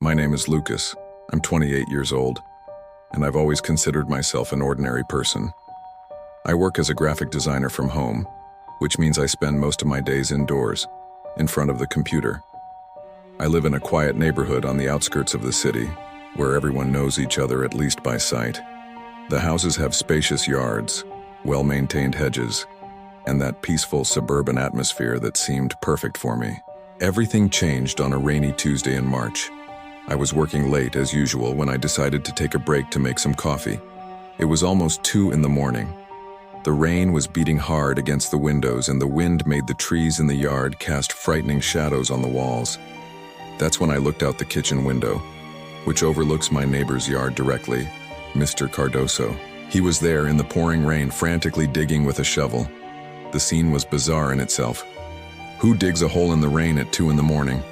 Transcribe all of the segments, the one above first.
My name is Lucas. I'm 28 years old, and I've always considered myself an ordinary person. I work as a graphic designer from home, which means I spend most of my days indoors, in front of the computer. I live in a quiet neighborhood on the outskirts of the city, where everyone knows each other at least by sight. The houses have spacious yards, well-maintained hedges, and that peaceful suburban atmosphere that seemed perfect for me. Everything changed on a rainy Tuesday in March. I was working late as usual when I decided to take a break to make some coffee. It was almost 2 in the morning. The rain was beating hard against the windows and the wind made the trees in the yard cast frightening shadows on the walls. That's when I looked out the kitchen window, which overlooks my neighbor's yard directly, Mr. Cardoso. He was there in the pouring rain, frantically digging with a shovel. The scene was bizarre in itself. Who digs a hole in the rain at 2 in the morning?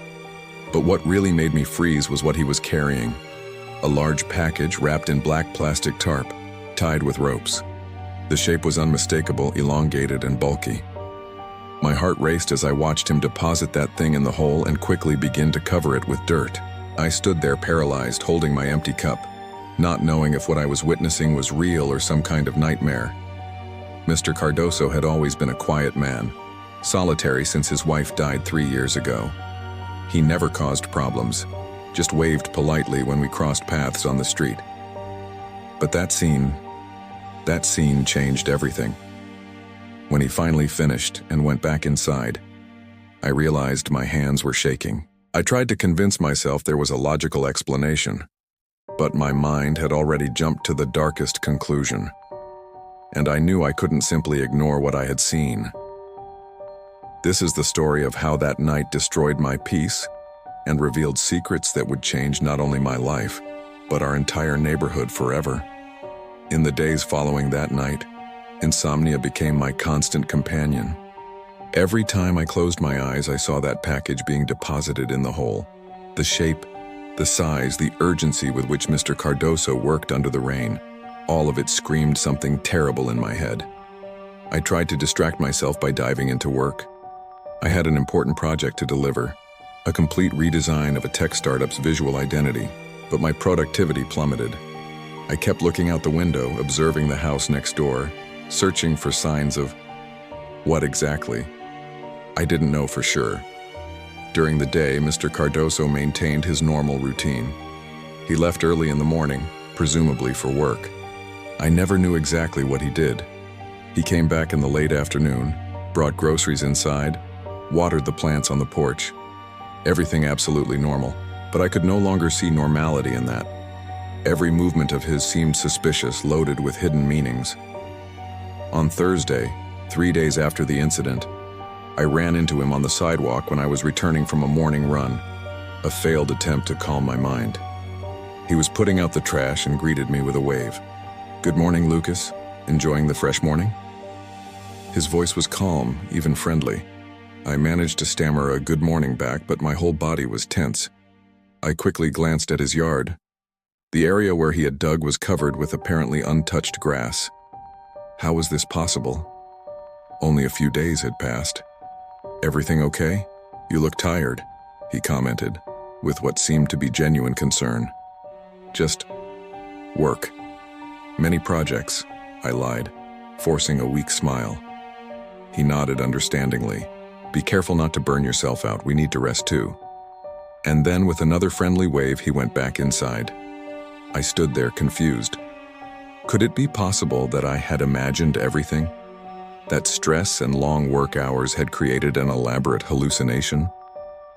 But what really made me freeze was what he was carrying. A large package wrapped in black plastic tarp, tied with ropes. The shape was unmistakable, elongated and bulky. My heart raced as I watched him deposit that thing in the hole and quickly begin to cover it with dirt. I stood there paralyzed, holding my empty cup, not knowing if what I was witnessing was real or some kind of nightmare. Mr. Cardoso had always been a quiet man, solitary since his wife died 3 years ago. He never caused problems, just waved politely when we crossed paths on the street. But that scene changed everything. When he finally finished and went back inside, I realized my hands were shaking. I tried to convince myself there was a logical explanation, but my mind had already jumped to the darkest conclusion. And I knew I couldn't simply ignore what I had seen. This is the story of how that night destroyed my peace and revealed secrets that would change not only my life, but our entire neighborhood forever. In the days following that night, insomnia became my constant companion. Every time I closed my eyes, I saw that package being deposited in the hole. The shape, the size, the urgency with which Mr. Cardoso worked under the rain, all of it screamed something terrible in my head. I tried to distract myself by diving into work. I had an important project to deliver, a complete redesign of a tech startup's visual identity, but my productivity plummeted. I kept looking out the window, observing the house next door, searching for signs of what exactly? I didn't know for sure. During the day, Mr. Cardoso maintained his normal routine. He left early in the morning, presumably for work. I never knew exactly what he did. He came back in the late afternoon, brought groceries inside, watered the plants on the porch. Everything absolutely normal, but I could no longer see normality in that. Every movement of his seemed suspicious, loaded with hidden meanings. On Thursday, 3 days after the incident, I ran into him on the sidewalk when I was returning from a morning run, a failed attempt to calm my mind. He was putting out the trash and greeted me with a wave. "Good morning, Lucas. Enjoying the fresh morning?" His voice was calm, even friendly. I managed to stammer a good morning back, but my whole body was tense. I quickly glanced at his yard. The area where he had dug was covered with apparently untouched grass. How was this possible? Only a few days had passed. "Everything okay? You look tired," he commented, with what seemed to be genuine concern. "Just work. Many projects," I lied, forcing a weak smile. He nodded understandingly. "Be careful not to burn yourself out. We need to rest too." And then with another friendly wave, he went back inside. I stood there confused. Could it be possible that I had imagined everything? That stress and long work hours had created an elaborate hallucination?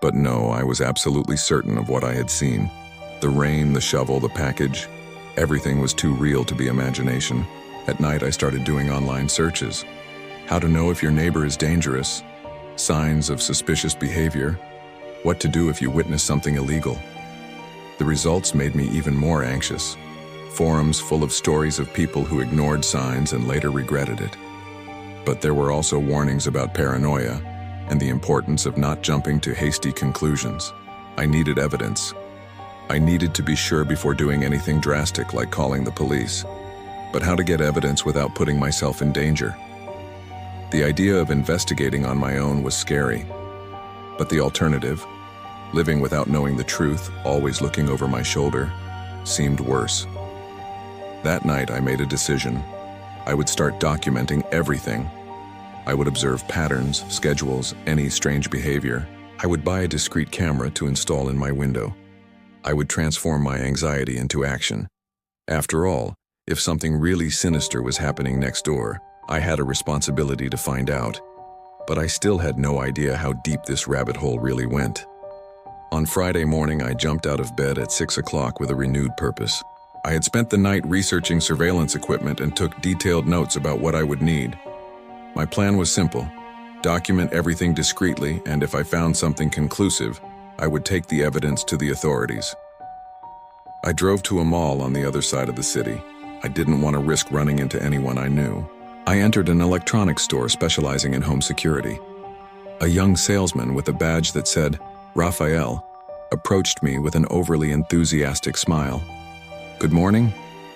But no, I was absolutely certain of what I had seen. The rain, the shovel, the package, everything was too real to be imagination. At night, I started doing online searches. How to know if your neighbor is dangerous, signs of suspicious behavior, what to do if you witness something illegal. The results made me even more anxious. Forums full of stories of people who ignored signs and later regretted it. But there were also warnings about paranoia and the importance of not jumping to hasty conclusions. I needed evidence. I needed to be sure before doing anything drastic like calling the police. But how to get evidence without putting myself in danger? The idea of investigating on my own was scary. But the alternative, Living without knowing the truth, always looking over my shoulder, seemed worse. That night, I made a decision. I would start documenting everything. I would observe patterns, schedules, any strange behavior. I would buy a discreet camera to install in my window. I would transform my anxiety into action. After all, if something really sinister was happening next door, I had a responsibility to find out. But I still had no idea how deep this rabbit hole really went. On Friday morning, I jumped out of bed at 6 o'clock with a renewed purpose. I had spent the night researching surveillance equipment and took detailed notes about what I would need. My plan was simple: document everything discreetly, and if I found something conclusive, I would take the evidence to the authorities. I drove to a mall on the other side of the city. I didn't want to risk running into anyone I knew. I entered an electronics store specializing in home security. A young salesman with a badge that said, Raphael, approached me with an overly enthusiastic smile. Good morning?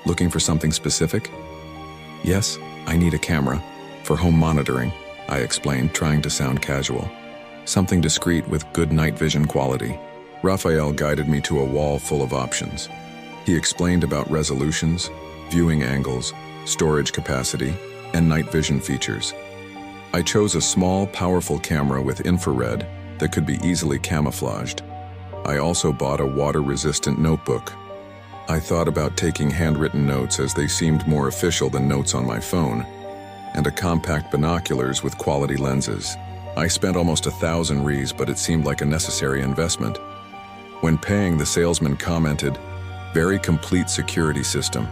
Looking for something specific? Yes, I need a camera. For home monitoring, I explained, trying to sound casual. Something discreet with good night vision quality. Raphael guided me to a wall full of options. He explained about resolutions, viewing angles, storage capacity, and night vision features. I chose a small, powerful camera with infrared that could be easily camouflaged. I also bought a water-resistant notebook. I thought about taking handwritten notes as they seemed more official than notes on my phone, and a compact binoculars with quality lenses. I spent almost 1,000 Rs, but it seemed like a necessary investment. When paying, the salesman commented, "Very complete security system.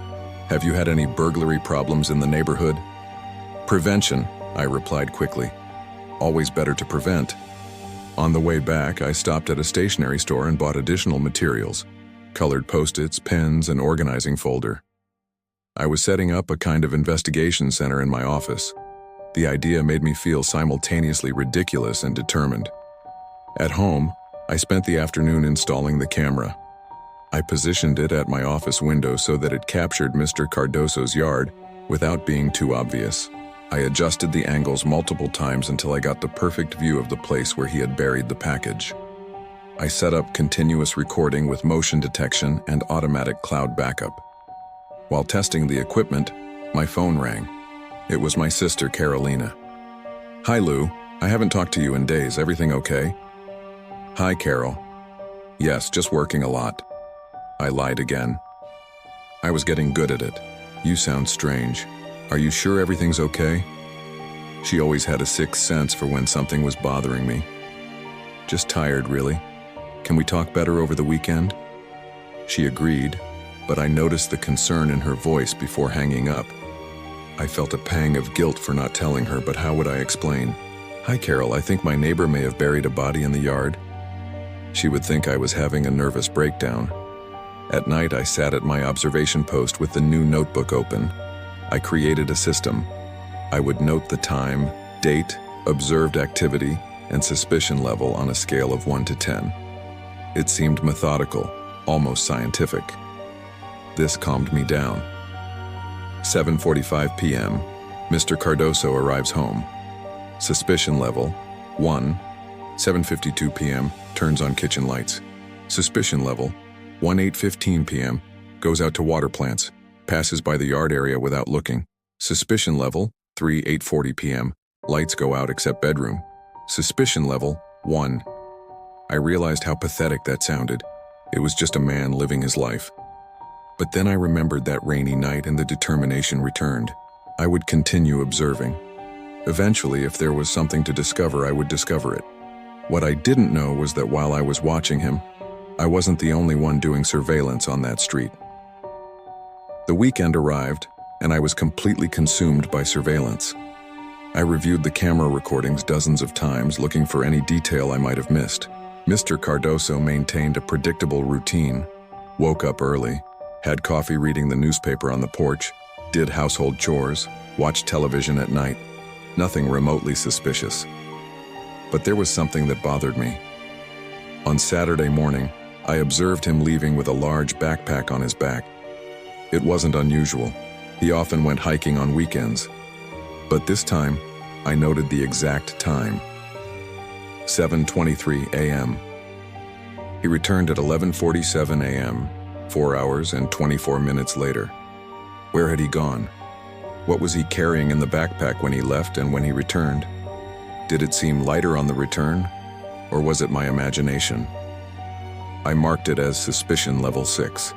Have you had any burglary problems in the neighborhood?" "Prevention," I replied quickly. Always better to prevent. On the way back, I stopped at a stationery store and bought additional materials, colored Post-its, pens, and organizing folder. I was setting up a kind of investigation center in my office. The idea made me feel simultaneously ridiculous and determined. At home, I spent the afternoon installing the camera. I positioned it at my office window so that it captured Mr. Cardoso's yard without being too obvious. I adjusted the angles multiple times until I got the perfect view of the place where he had buried the package. I set up continuous recording with motion detection and automatic cloud backup. While testing the equipment, my phone rang. It was my sister, Carolina. "Hi, Lou. I haven't talked to you in days. Everything okay?" "Hi, Carol. Yes, just working a lot." I lied again. I was getting good at it. "You sound strange. Are you sure everything's okay?" She always had a sixth sense for when something was bothering me. "Just tired, really. Can we talk better over the weekend?" She agreed, but I noticed the concern in her voice before hanging up. I felt a pang of guilt for not telling her, but how would I explain? "Hi, Carol, I think my neighbor may have buried a body in the yard." She would think I was having a nervous breakdown. At night, I sat at my observation post with the new notebook open. I created a system. I would note the time, date, observed activity, and suspicion level on a scale of 1 to 10. It seemed methodical, almost scientific. This calmed me down. 7:45 p.m. Mr. Cardoso arrives home. Suspicion level 1. 7:52 p.m. Turns on kitchen lights. Suspicion level 8:15 p.m. Goes out to water plants. Passes by the yard area without looking. Suspicion level 8:40 p.m. Lights go out except bedroom. Suspicion level 1. I realized how pathetic that sounded. It was just a man living his life. But then I remembered that rainy night and the determination returned. I would continue observing. Eventually, if there was something to discover, I would discover it. What I didn't know was that while I was watching him, I wasn't the only one doing surveillance on that street. The weekend arrived, and I was completely consumed by surveillance. I reviewed the camera recordings dozens of times, looking for any detail I might have missed. Mr. Cardoso maintained a predictable routine, woke up early, had coffee reading the newspaper on the porch, did household chores, watched television at night. Nothing remotely suspicious. But there was something that bothered me. On Saturday morning, I observed him leaving with a large backpack on his back. It wasn't unusual. He often went hiking on weekends. But this time, I noted the exact time. 7:23 a.m. He returned at 11:47 a.m., 4 hours and 24 minutes later. Where had he gone? What was he carrying in the backpack when he left and when he returned? Did it seem lighter on the return, or was it my imagination? I marked it as suspicion level 6.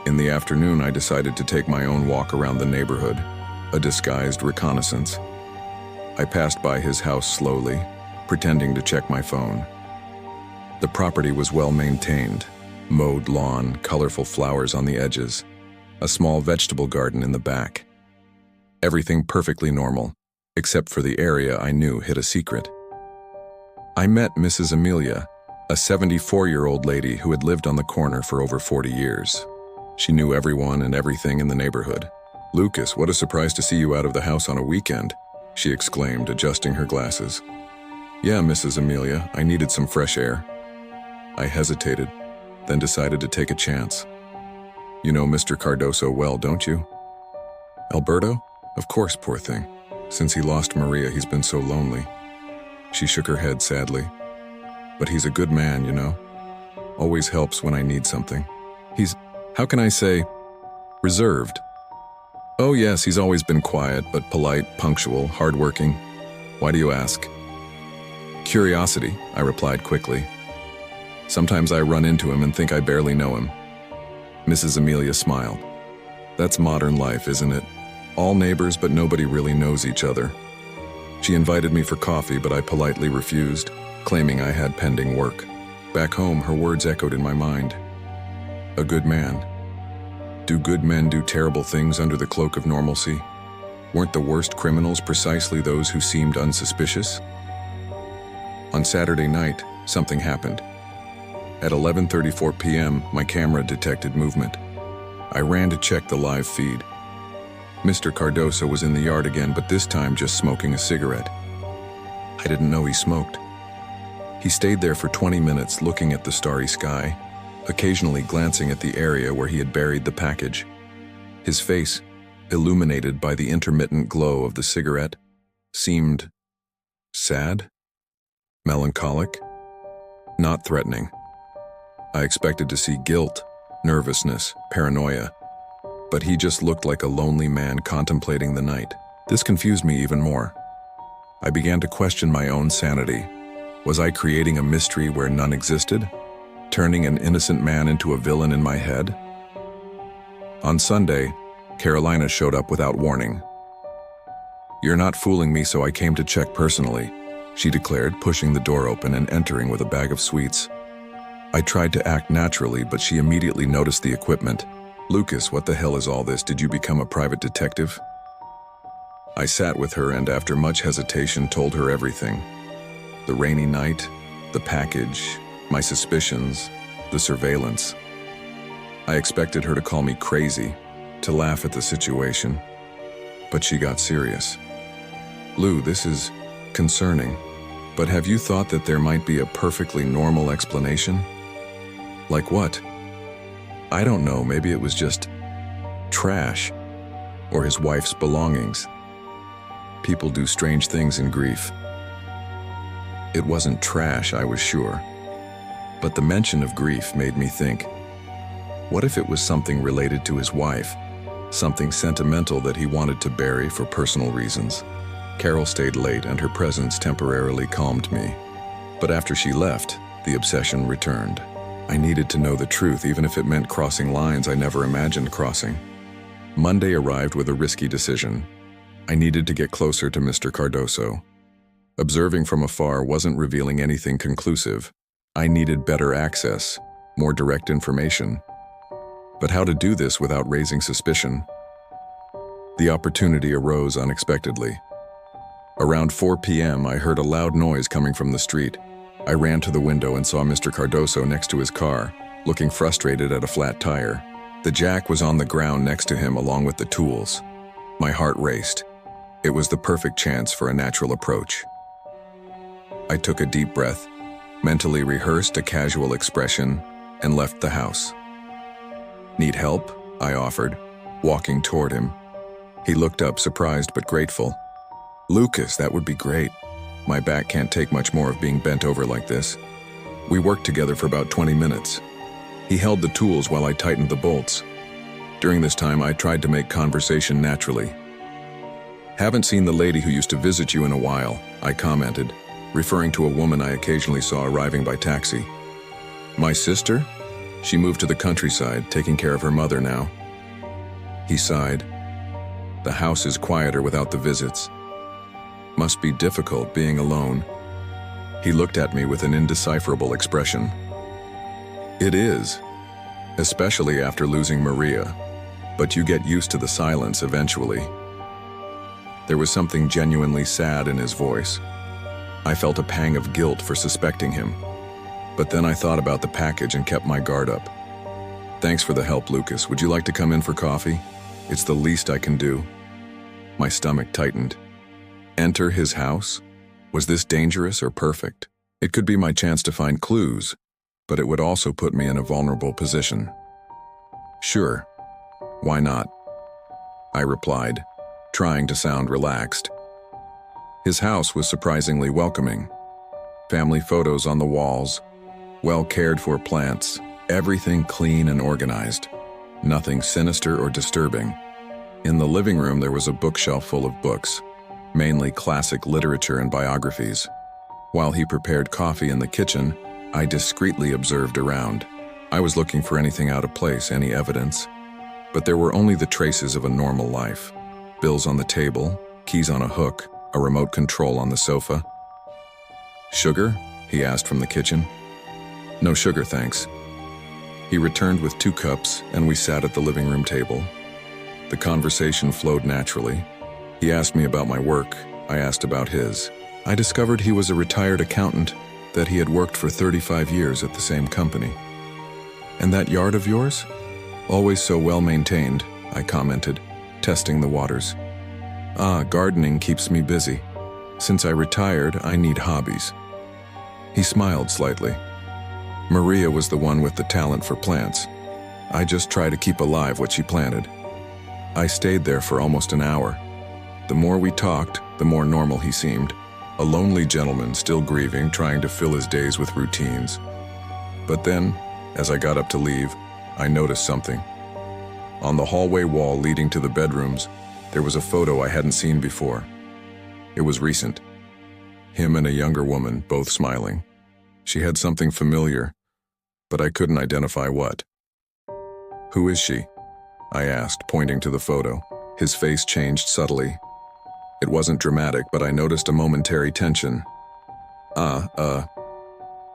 In the afternoon, I decided to take my own walk around the neighborhood, a disguised reconnaissance. I passed by his house slowly, pretending to check my phone. The property was well maintained, mowed lawn, colorful flowers on the edges, a small vegetable garden in the back. Everything perfectly normal, except for the area I knew hid a secret. I met Mrs. Amelia, a 74-year-old lady who had lived on the corner for over 40 years. She knew everyone and everything in the neighborhood. "Lucas, what a surprise to see you out of the house on a weekend," she exclaimed, adjusting her glasses. "Yeah, Mrs. Amelia, I needed some fresh air." I hesitated, then decided to take a chance. "You know Mr. Cardoso well, don't you?" "Alberto? Of course, poor thing. Since he lost Maria, he's been so lonely." She shook her head sadly. "But he's a good man, you know. Always helps when I need something. He's, how can I say, reserved. Oh yes, he's always been quiet, but polite, punctual, hardworking. Why do you ask?" "Curiosity," I replied quickly. "Sometimes I run into him and think I barely know him." Mrs. Amelia smiled. "That's modern life, isn't it? All neighbors, but nobody really knows each other." She invited me for coffee, but I politely refused, claiming I had pending work. Back home, her words echoed in my mind. A good man. Do good men do terrible things under the cloak of normalcy? Weren't the worst criminals precisely those who seemed unsuspicious? On Saturday night, something happened. At 11:34 p.m., my camera detected movement. I ran to check the live feed. Mr. Cardoso was in the yard again, but this time just smoking a cigarette. I didn't know he smoked. He stayed there for 20 minutes looking at the starry sky, occasionally glancing at the area where he had buried the package. His face, illuminated by the intermittent glow of the cigarette, seemed sad, melancholic, not threatening. I expected to see guilt, nervousness, paranoia, but he just looked like a lonely man contemplating the night. This confused me even more. I began to question my own sanity. Was I creating a mystery where none existed? Turning an innocent man into a villain in my head? On Sunday, Carolina showed up without warning. "You're not fooling me, so I came to check personally," she declared, pushing the door open and entering with a bag of sweets. I tried to act naturally, but she immediately noticed the equipment. "Lucas, what the hell is all this? Did you become a private detective?" I sat with her and after much hesitation told her everything. The rainy night, the package, my suspicions, the surveillance. I expected her to call me crazy, to laugh at the situation, but she got serious. "Lou, this is concerning, but have you thought that there might be a perfectly normal explanation?" "Like what?" "I don't know, maybe it was just trash, or his wife's belongings. People do strange things in grief." It wasn't trash, I was sure, but the mention of grief made me think, what if it was something related to his wife, something sentimental that he wanted to bury for personal reasons? Carol stayed late and her presence temporarily calmed me, but after she left, the obsession returned. I needed to know the truth, even if it meant crossing lines I never imagined crossing. Monday arrived with a risky decision. I needed to get closer to Mr. Cardoso. Observing from afar wasn't revealing anything conclusive. I needed better access, more direct information. But how to do this without raising suspicion? The opportunity arose unexpectedly. Around 4 p.m., I heard a loud noise coming from the street. I ran to the window and saw Mr. Cardoso next to his car, looking frustrated at a flat tire. The jack was on the ground next to him along with the tools. My heart raced. It was the perfect chance for a natural approach. I took a deep breath, mentally rehearsed a casual expression, and left the house. "Need help?" I offered, walking toward him. He looked up, surprised but grateful. "Lucas, that would be great. My back can't take much more of being bent over like this." We worked together for about 20 minutes. He held the tools while I tightened the bolts. During this time, I tried to make conversation naturally. "Haven't seen the lady who used to visit you in a while," I commented, referring to a woman I occasionally saw arriving by taxi. "My sister? She moved to the countryside, taking care of her mother now." He sighed. "The house is quieter without the visits. Must be difficult being alone." He looked at me with an indecipherable expression. "It is, especially after losing Maria, but you get used to the silence eventually." There was something genuinely sad in his voice. I felt a pang of guilt for suspecting him, but then I thought about the package and kept my guard up. "Thanks for the help, Lucas. Would you like to come in for coffee? It's the least I can do." My stomach tightened. Enter his house? Was this dangerous or perfect? It could be my chance to find clues, but it would also put me in a vulnerable position. "Sure, why not?" I replied, trying to sound relaxed. His house was surprisingly welcoming. Family photos on the walls, well cared for plants, everything clean and organized. Nothing sinister or disturbing. In the living room there was a bookshelf full of books, mainly classic literature and biographies. While he prepared coffee in the kitchen, I discreetly observed around. I was looking for anything out of place, any evidence, but there were only the traces of a normal life. Bills on the table, keys on a hook, a remote control on the sofa. "Sugar?" he asked from the kitchen. "No sugar, thanks." He returned with 2 cups, and we sat at the living room table. The conversation flowed naturally. He asked me about my work. I asked about his. I discovered he was a retired accountant, that he had worked for 35 years at the same company. "And that yard of yours? Always so well maintained," I commented, testing the waters. Gardening keeps me busy. Since I retired, I need hobbies." He smiled slightly. "Maria was the one with the talent for plants. I just try to keep alive what she planted." I stayed there for almost an hour. The more we talked, the more normal he seemed. A lonely gentleman still grieving, trying to fill his days with routines. But then, as I got up to leave, I noticed something. On the hallway wall leading to the bedrooms, there was a photo I hadn't seen before. It was recent. Him and a younger woman, both smiling. She had something familiar, but I couldn't identify what. "Who is she?" I asked, pointing to the photo. His face changed subtly. It wasn't dramatic, but I noticed a momentary tension.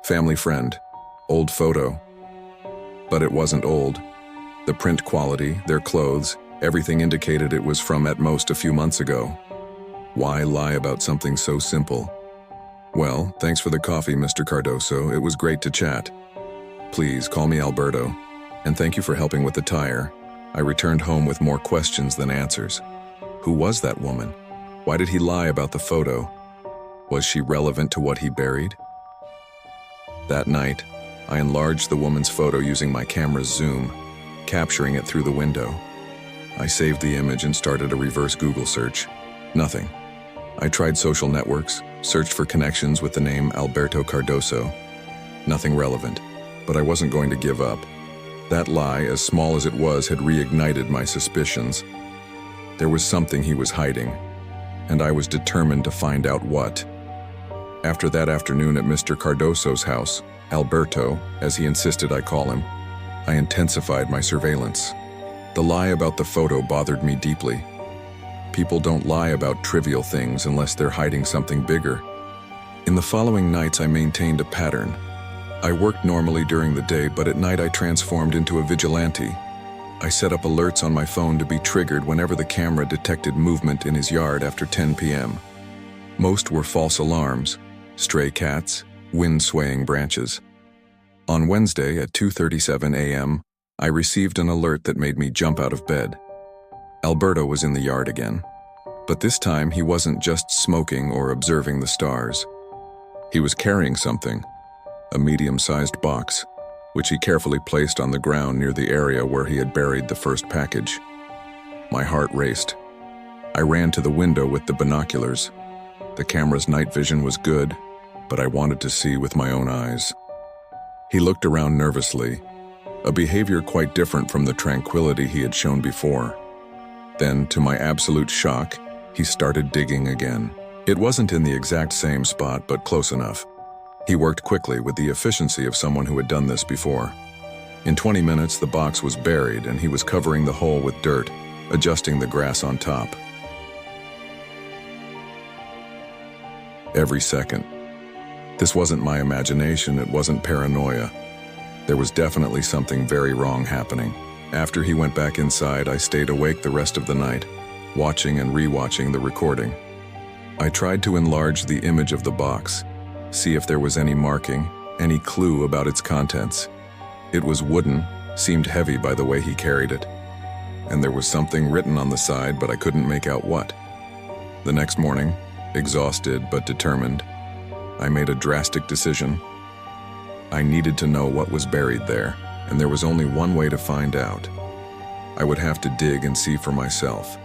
Family friend. Old photo." But it wasn't old. The print quality, their clothes, everything indicated it was from at most a few months ago. Why lie about something so simple? "Well, thanks for the coffee, Mr. Cardoso. It was great to chat. Please call me Alberto. And thank you for helping with the tire." I returned home with more questions than answers. Who was that woman? Why did he lie about the photo? Was she relevant to what he buried? That night, I enlarged the woman's photo using my camera's zoom, capturing it through the window. I saved the image and started a reverse Google search. Nothing. I tried social networks, searched for connections with the name Alberto Cardoso. Nothing relevant, but I wasn't going to give up. That lie, as small as it was, had reignited my suspicions. There was something he was hiding, and I was determined to find out what. After that afternoon at Mr. Cardoso's house, Alberto, as he insisted I call him, I intensified my surveillance. The lie about the photo bothered me deeply. People don't lie about trivial things unless they're hiding something bigger. In the following nights, I maintained a pattern. I worked normally during the day, but at night I transformed into a vigilante. I set up alerts on my phone to be triggered whenever the camera detected movement in his yard after 10 p.m. Most were false alarms, stray cats, wind-swaying branches. On Wednesday at 2:37 a.m., I received an alert that made me jump out of bed. Alberto was in the yard again, but this time he wasn't just smoking or observing the stars. He was carrying something, a medium-sized box, which he carefully placed on the ground near the area where he had buried the first package. My heart raced. I ran to the window with the binoculars. The camera's night vision was good, but I wanted to see with my own eyes. He looked around nervously, a behavior quite different from the tranquility he had shown before. Then, to my absolute shock, he started digging again. It wasn't in the exact same spot, but close enough. He worked quickly with the efficiency of someone who had done this before. In 20 minutes, the box was buried and he was covering the hole with dirt, adjusting the grass on top. Every second. This wasn't my imagination, it wasn't paranoia. There was definitely something very wrong happening. After he went back inside, I stayed awake the rest of the night, watching and re-watching the recording. I tried to enlarge the image of the box, see if there was any marking, any clue about its contents. It was wooden, seemed heavy by the way he carried it. And there was something written on the side, but I couldn't make out what. The next morning, exhausted but determined, I made a drastic decision. I needed to know what was buried there, and there was only one way to find out. I would have to dig and see for myself.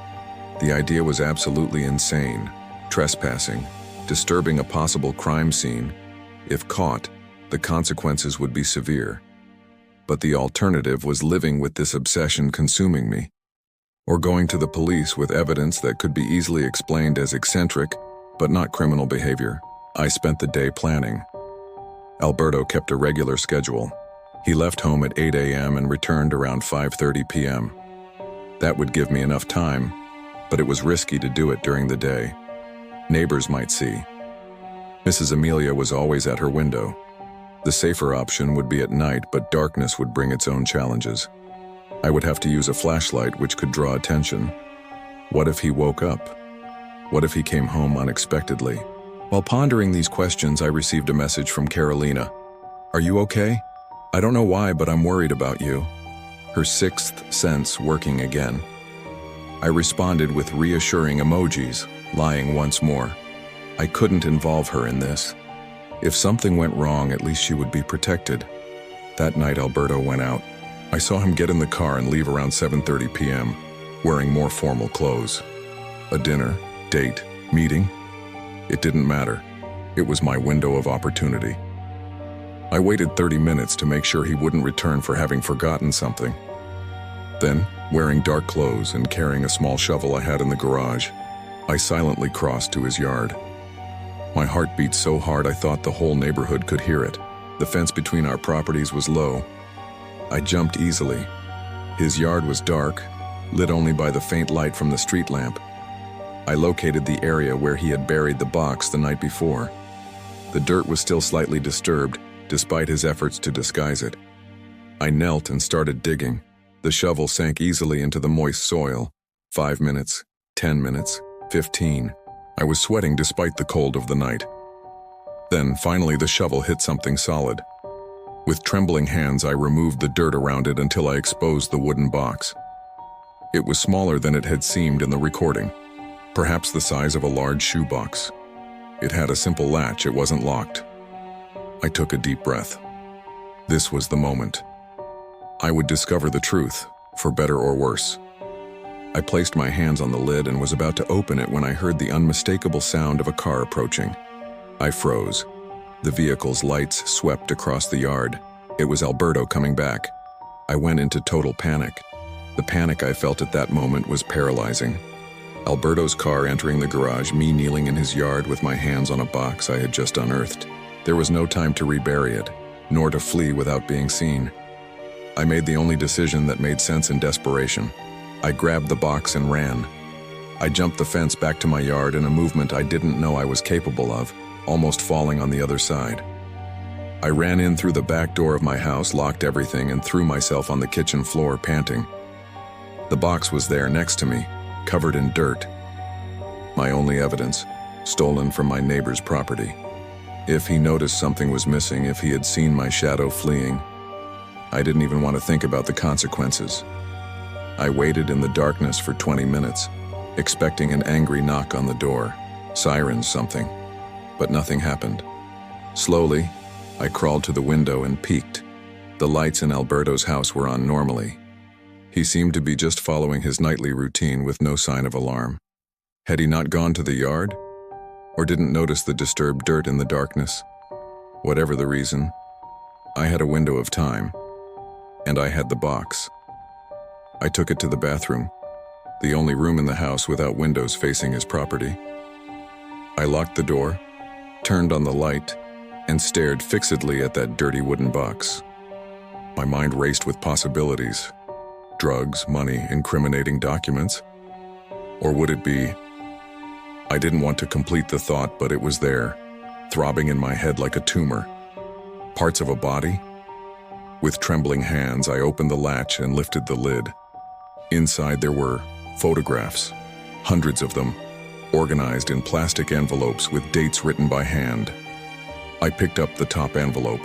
The idea was absolutely insane. Trespassing, disturbing a possible crime scene. If caught, the consequences would be severe. But the alternative was living with this obsession consuming me, or going to the police with evidence that could be easily explained as eccentric, but not criminal behavior. I spent the day planning. Alberto kept a regular schedule. He left home at 8 a.m. and returned around 5:30 p.m. That would give me enough time, but it was risky to do it during the day. Neighbors might see. Mrs. Amelia was always at her window. The safer option would be at night, but darkness would bring its own challenges. I would have to use a flashlight which could draw attention. What if he woke up? What if he came home unexpectedly? While pondering these questions, I received a message from Carolina. "Are you okay? I don't know why, but I'm worried about you." Her sixth sense working again. I responded with reassuring emojis, lying once more. I couldn't involve her in this. If something went wrong, at least she would be protected. That night, Alberto went out. I saw him get in the car and leave around 7:30 p.m., wearing more formal clothes. A dinner, date, meeting? It didn't matter. It was my window of opportunity. I waited 30 minutes to make sure he wouldn't return for having forgotten something. Then, wearing dark clothes and carrying a small shovel I had in the garage, I silently crossed to his yard. My heart beat so hard I thought the whole neighborhood could hear it. The fence between our properties was low. I jumped easily. His yard was dark, lit only by the faint light from the street lamp. I located the area where he had buried the box the night before. The dirt was still slightly disturbed, despite his efforts to disguise it. I knelt and started digging. The shovel sank easily into the moist soil. 5 minutes, 10 minutes, 15. I was sweating despite the cold of the night. Then, finally, the shovel hit something solid. With trembling hands, I removed the dirt around it until I exposed the wooden box. It was smaller than it had seemed in the recording, perhaps the size of a large shoebox. It had a simple latch, it wasn't locked. I took a deep breath. This was the moment. I would discover the truth, for better or worse. I placed my hands on the lid and was about to open it when I heard the unmistakable sound of a car approaching. I froze. The vehicle's lights swept across the yard. It was Alberto coming back. I went into total panic. The panic I felt at that moment was paralyzing. Alberto's car entering the garage, me kneeling in his yard with my hands on a box I had just unearthed. There was no time to rebury it, nor to flee without being seen. I made the only decision that made sense in desperation. I grabbed the box and ran. I jumped the fence back to my yard in a movement I didn't know I was capable of, almost falling on the other side. I ran in through the back door of my house, locked everything, and threw myself on the kitchen floor, panting. The box was there next to me, covered in dirt. My only evidence, stolen from my neighbor's property. If he noticed something was missing, if he had seen my shadow fleeing, I didn't even want to think about the consequences. I waited in the darkness for 20 minutes, expecting an angry knock on the door, sirens, something. But nothing happened. Slowly, I crawled to the window and peeked. The lights in Alberto's house were on normally. He seemed to be just following his nightly routine with no sign of alarm. Had he not gone to the yard? Or didn't notice the disturbed dirt in the darkness? Whatever the reason, I had a window of time, and I had the box. I took it to the bathroom, the only room in the house without windows facing his property. I locked the door, turned on the light, and stared fixedly at that dirty wooden box. My mind raced with possibilities. Drugs, money, incriminating documents. Or would it be? I didn't want to complete the thought, but it was there, throbbing in my head like a tumor. Parts of a body? With trembling hands, I opened the latch and lifted the lid. Inside there were photographs, hundreds of them, organized in plastic envelopes with dates written by hand. I picked up the top envelope,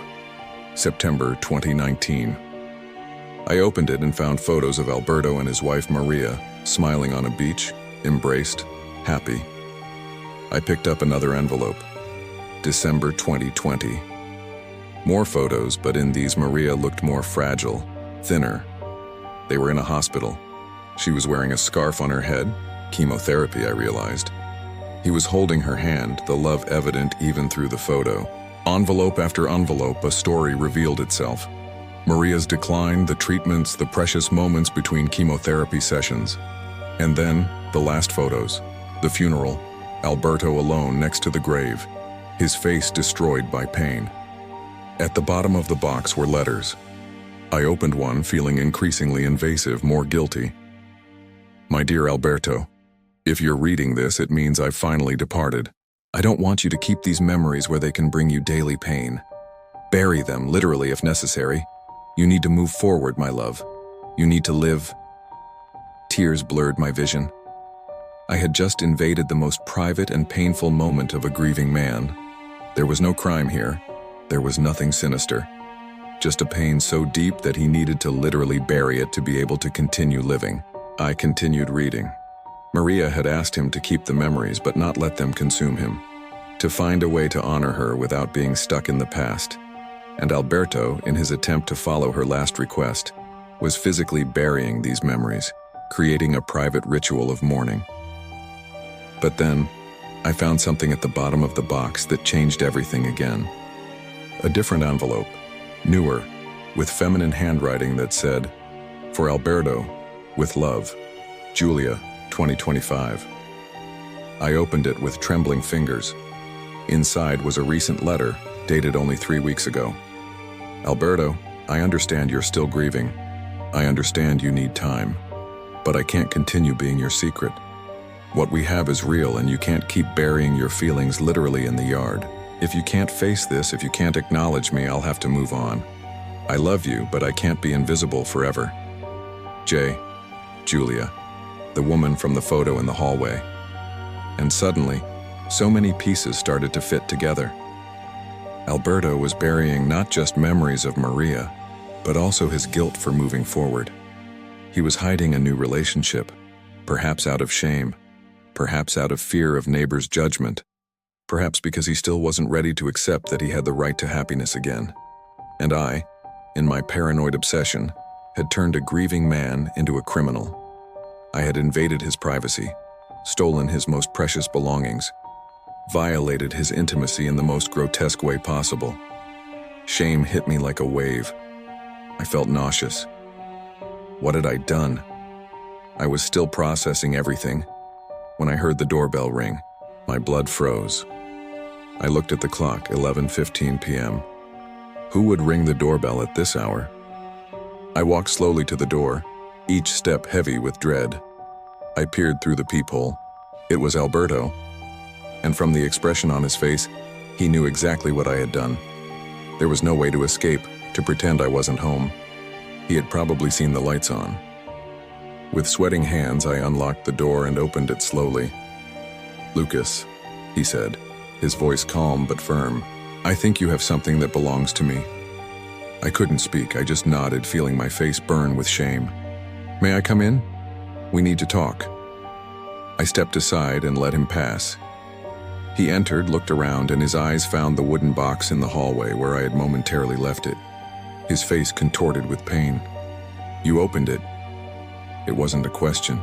September 2019. I opened it and found photos of Alberto and his wife Maria, smiling on a beach, embraced, happy. I picked up another envelope, December 2020. More photos, but in these Maria looked more fragile, thinner. They were in a hospital. She was wearing a scarf on her head, chemotherapy, I realized. He was holding her hand, the love evident even through the photo. Envelope after envelope, a story revealed itself. Maria's decline, the treatments, the precious moments between chemotherapy sessions. And then, the last photos. The funeral, Alberto alone next to the grave, his face destroyed by pain. At the bottom of the box were letters. I opened one, feeling increasingly invasive, more guilty. My dear Alberto, if you're reading this, it means I've finally departed. I don't want you to keep these memories where they can bring you daily pain. Bury them, literally if necessary. You need to move forward, my love. You need to live. Tears blurred my vision. I had just invaded the most private and painful moment of a grieving man. There was no crime here. There was nothing sinister. Just a pain so deep that he needed to literally bury it to be able to continue living. I continued reading. Maria had asked him to keep the memories but not let them consume him. To find a way to honor her without being stuck in the past. And Alberto, in his attempt to follow her last request, was physically burying these memories, creating a private ritual of mourning. But then, I found something at the bottom of the box that changed everything again. A different envelope, newer, with feminine handwriting that said, "For Alberto, with love, Julia, 2025. I opened it with trembling fingers. Inside was a recent letter, dated only 3 weeks ago. Alberto, I understand you're still grieving. I understand you need time. But I can't continue being your secret. What we have is real, and you can't keep burying your feelings literally in the yard. If you can't face this, if you can't acknowledge me, I'll have to move on. I love you, but I can't be invisible forever. J. Julia, the woman from the photo in the hallway. And suddenly, so many pieces started to fit together. Alberto was burying not just memories of Maria, but also his guilt for moving forward. He was hiding a new relationship, perhaps out of shame, perhaps out of fear of neighbors' judgment, perhaps because he still wasn't ready to accept that he had the right to happiness again. And I, in my paranoid obsession, had turned a grieving man into a criminal. I had invaded his privacy, stolen his most precious belongings, violated his intimacy in the most grotesque way possible. Shame hit me like a wave. I felt nauseous. What had I done? I was still processing everything. When I heard the doorbell ring, my blood froze. I looked at the clock, 11:15 p.m. Who would ring the doorbell at this hour? I walked slowly to the door, each step heavy with dread. I peered through the peephole. It was Alberto. And from the expression on his face, he knew exactly what I had done. There was no way to escape, to pretend I wasn't home. He had probably seen the lights on. With sweating hands, I unlocked the door and opened it slowly. "Lucas," he said, his voice calm but firm, "I think you have something that belongs to me." I couldn't speak, I just nodded, feeling my face burn with shame. "May I come in? We need to talk." I stepped aside and let him pass. He entered, looked around, and his eyes found the wooden box in the hallway where I had momentarily left it. His face contorted with pain. "You opened it." It wasn't a question.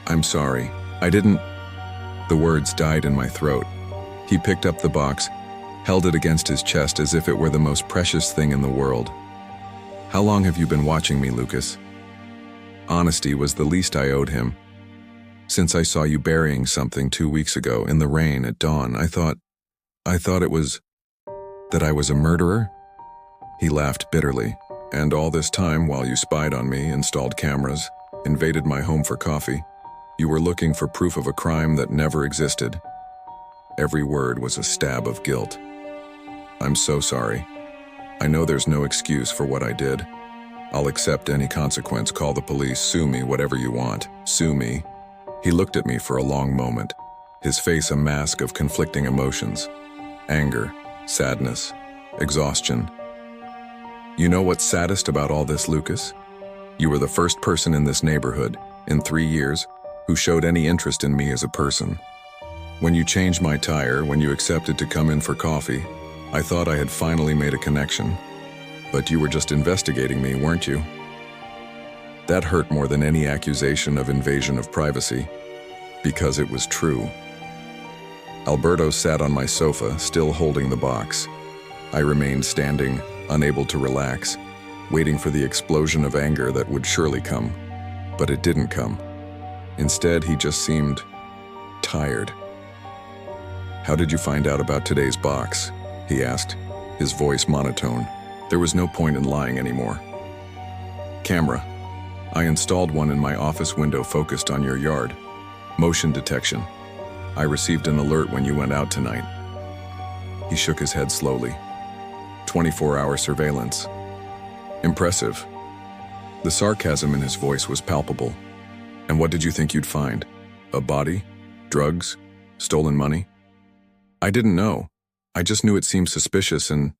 I'm sorry. I didn't..." The words died in my throat. He picked up the box, held it against his chest as if it were the most precious thing in the world. "How long have you been watching me, Lucas?" Honesty was the least I owed him. "Since I saw you burying something 2 weeks ago in the rain at dawn, I thought it was that I was a murderer." He laughed bitterly. "And all this time, while you spied on me, installed cameras, invaded my home for coffee, you were looking for proof of a crime that never existed." Every word was a stab of guilt. "I'm so sorry. I know there's no excuse for what I did. I'll accept any consequence, call the police, sue me, whatever you want. Sue me." He looked at me for a long moment, his face a mask of conflicting emotions. Anger, sadness, exhaustion. "You know what's saddest about all this, Lucas? You were the first person in this neighborhood, in 3 years, who showed any interest in me as a person. When you changed my tire, when you accepted to come in for coffee, I thought I had finally made a connection. But you were just investigating me, weren't you?" That hurt more than any accusation of invasion of privacy, because it was true. Alberto sat on my sofa, still holding the box. I remained standing, unable to relax, waiting for the explosion of anger that would surely come. But it didn't come. Instead, he just seemed tired. "How did you find out about today's box?" he asked, his voice monotone. There was no point in lying anymore. "Camera. I installed one in my office window focused on your yard. Motion detection. I received an alert when you went out tonight." He shook his head slowly. 24-hour surveillance. Impressive. The sarcasm in his voice was palpable. "And what did you think you'd find? A body? Drugs? Stolen money?" "I didn't know. I just knew it seemed suspicious and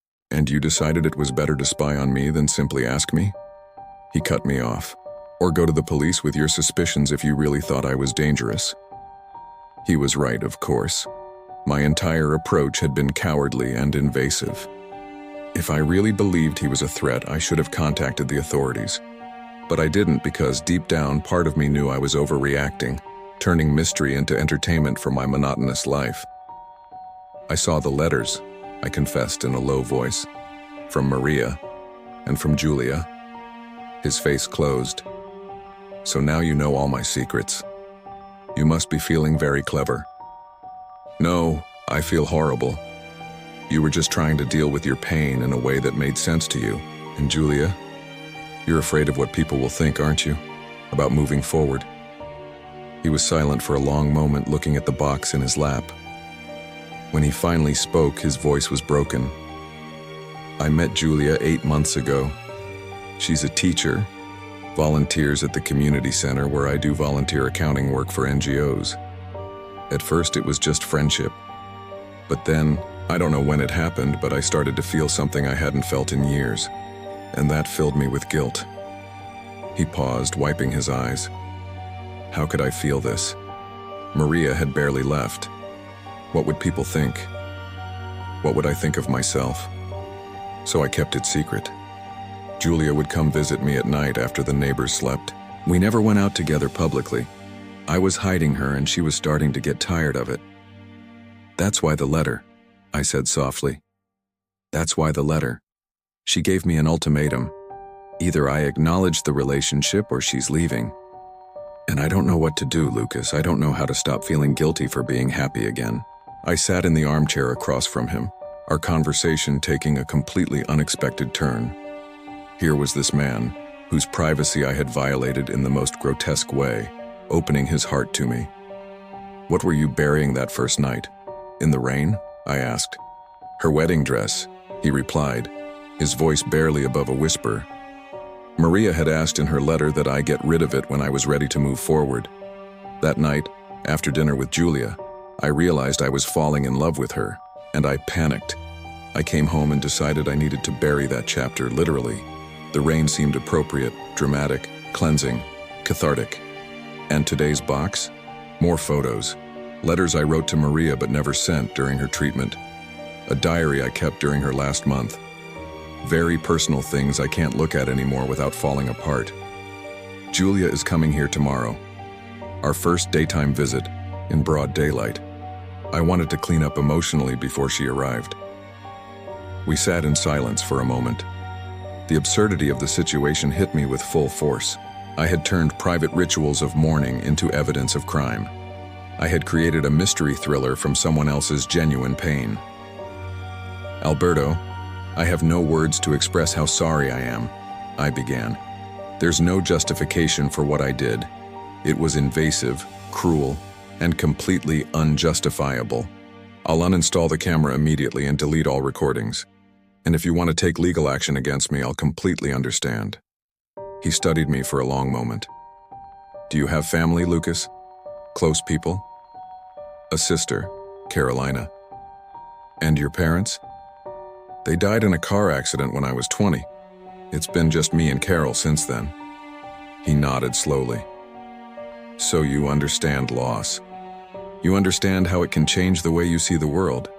you decided it was better to spy on me than simply ask me?" He cut me off. "Or go to the police with your suspicions if you really thought I was dangerous." He was right, of course. My entire approach had been cowardly and invasive. If I really believed he was a threat, I should have contacted the authorities. But I didn't because deep down, part of me knew I was overreacting, turning mystery into entertainment for my monotonous life. "I saw the letters," I confessed in a low voice. "From Maria and from Julia." His face closed. "So now you know all my secrets. You must be feeling very clever." "No, I feel horrible. You were just trying to deal with your pain in a way that made sense to you. And Julia, you're afraid of what people will think, aren't you? About moving forward." He was silent for a long moment, looking at the box in his lap. When he finally spoke, his voice was broken. "I met Julia 8 months ago. She's a teacher, volunteers at the community center where I do volunteer accounting work for NGOs. At first it was just friendship. But then, I don't know when it happened, but I started to feel something I hadn't felt in years. And that filled me with guilt." He paused, wiping his eyes. "How could I feel this? Maria had barely left. What would people think? What would I think of myself? So I kept it secret. Julia would come visit me at night after the neighbors slept. We never went out together publicly. I was hiding her and she was starting to get tired of it. That's why the letter," I said softly. "That's why the letter. She gave me an ultimatum. Either I acknowledge the relationship or she's leaving. And I don't know what to do, Lucas. I don't know how to stop feeling guilty for being happy again." I sat in the armchair across from him, our conversation taking a completely unexpected turn. Here was this man, whose privacy I had violated in the most grotesque way, opening his heart to me. "What were you burying that first night? In the rain?" I asked. "Her wedding dress," he replied, his voice barely above a whisper. "Maria had asked in her letter that I get rid of it when I was ready to move forward. That night, after dinner with Julia, I realized I was falling in love with her, and I panicked. I came home and decided I needed to bury that chapter, literally. The rain seemed appropriate, dramatic, cleansing, cathartic. And today's box? More photos. Letters I wrote to Maria but never sent during her treatment. A diary I kept during her last month. Very personal things I can't look at anymore without falling apart. Julia is coming here tomorrow. Our first daytime visit, in broad daylight. I wanted to clean up emotionally before she arrived. We sat in silence for a moment. The absurdity of the situation hit me with full force. I had turned private rituals of mourning into evidence of crime. I had created a mystery thriller from someone else's genuine pain. Alberto, I have no words to express how sorry I am, I began. There's no justification for what I did. It was invasive, cruel, and completely unjustifiable. I'll uninstall the camera immediately and delete all recordings. And if you want to take legal action against me, I'll completely understand. He studied me for a long moment. Do you have family, Lucas? Close people? A sister, Carolina. And your parents? They died in a car accident when I was 20. It's been just me and Carol since then. He nodded slowly. So you understand loss. You understand how it can change the way you see the world,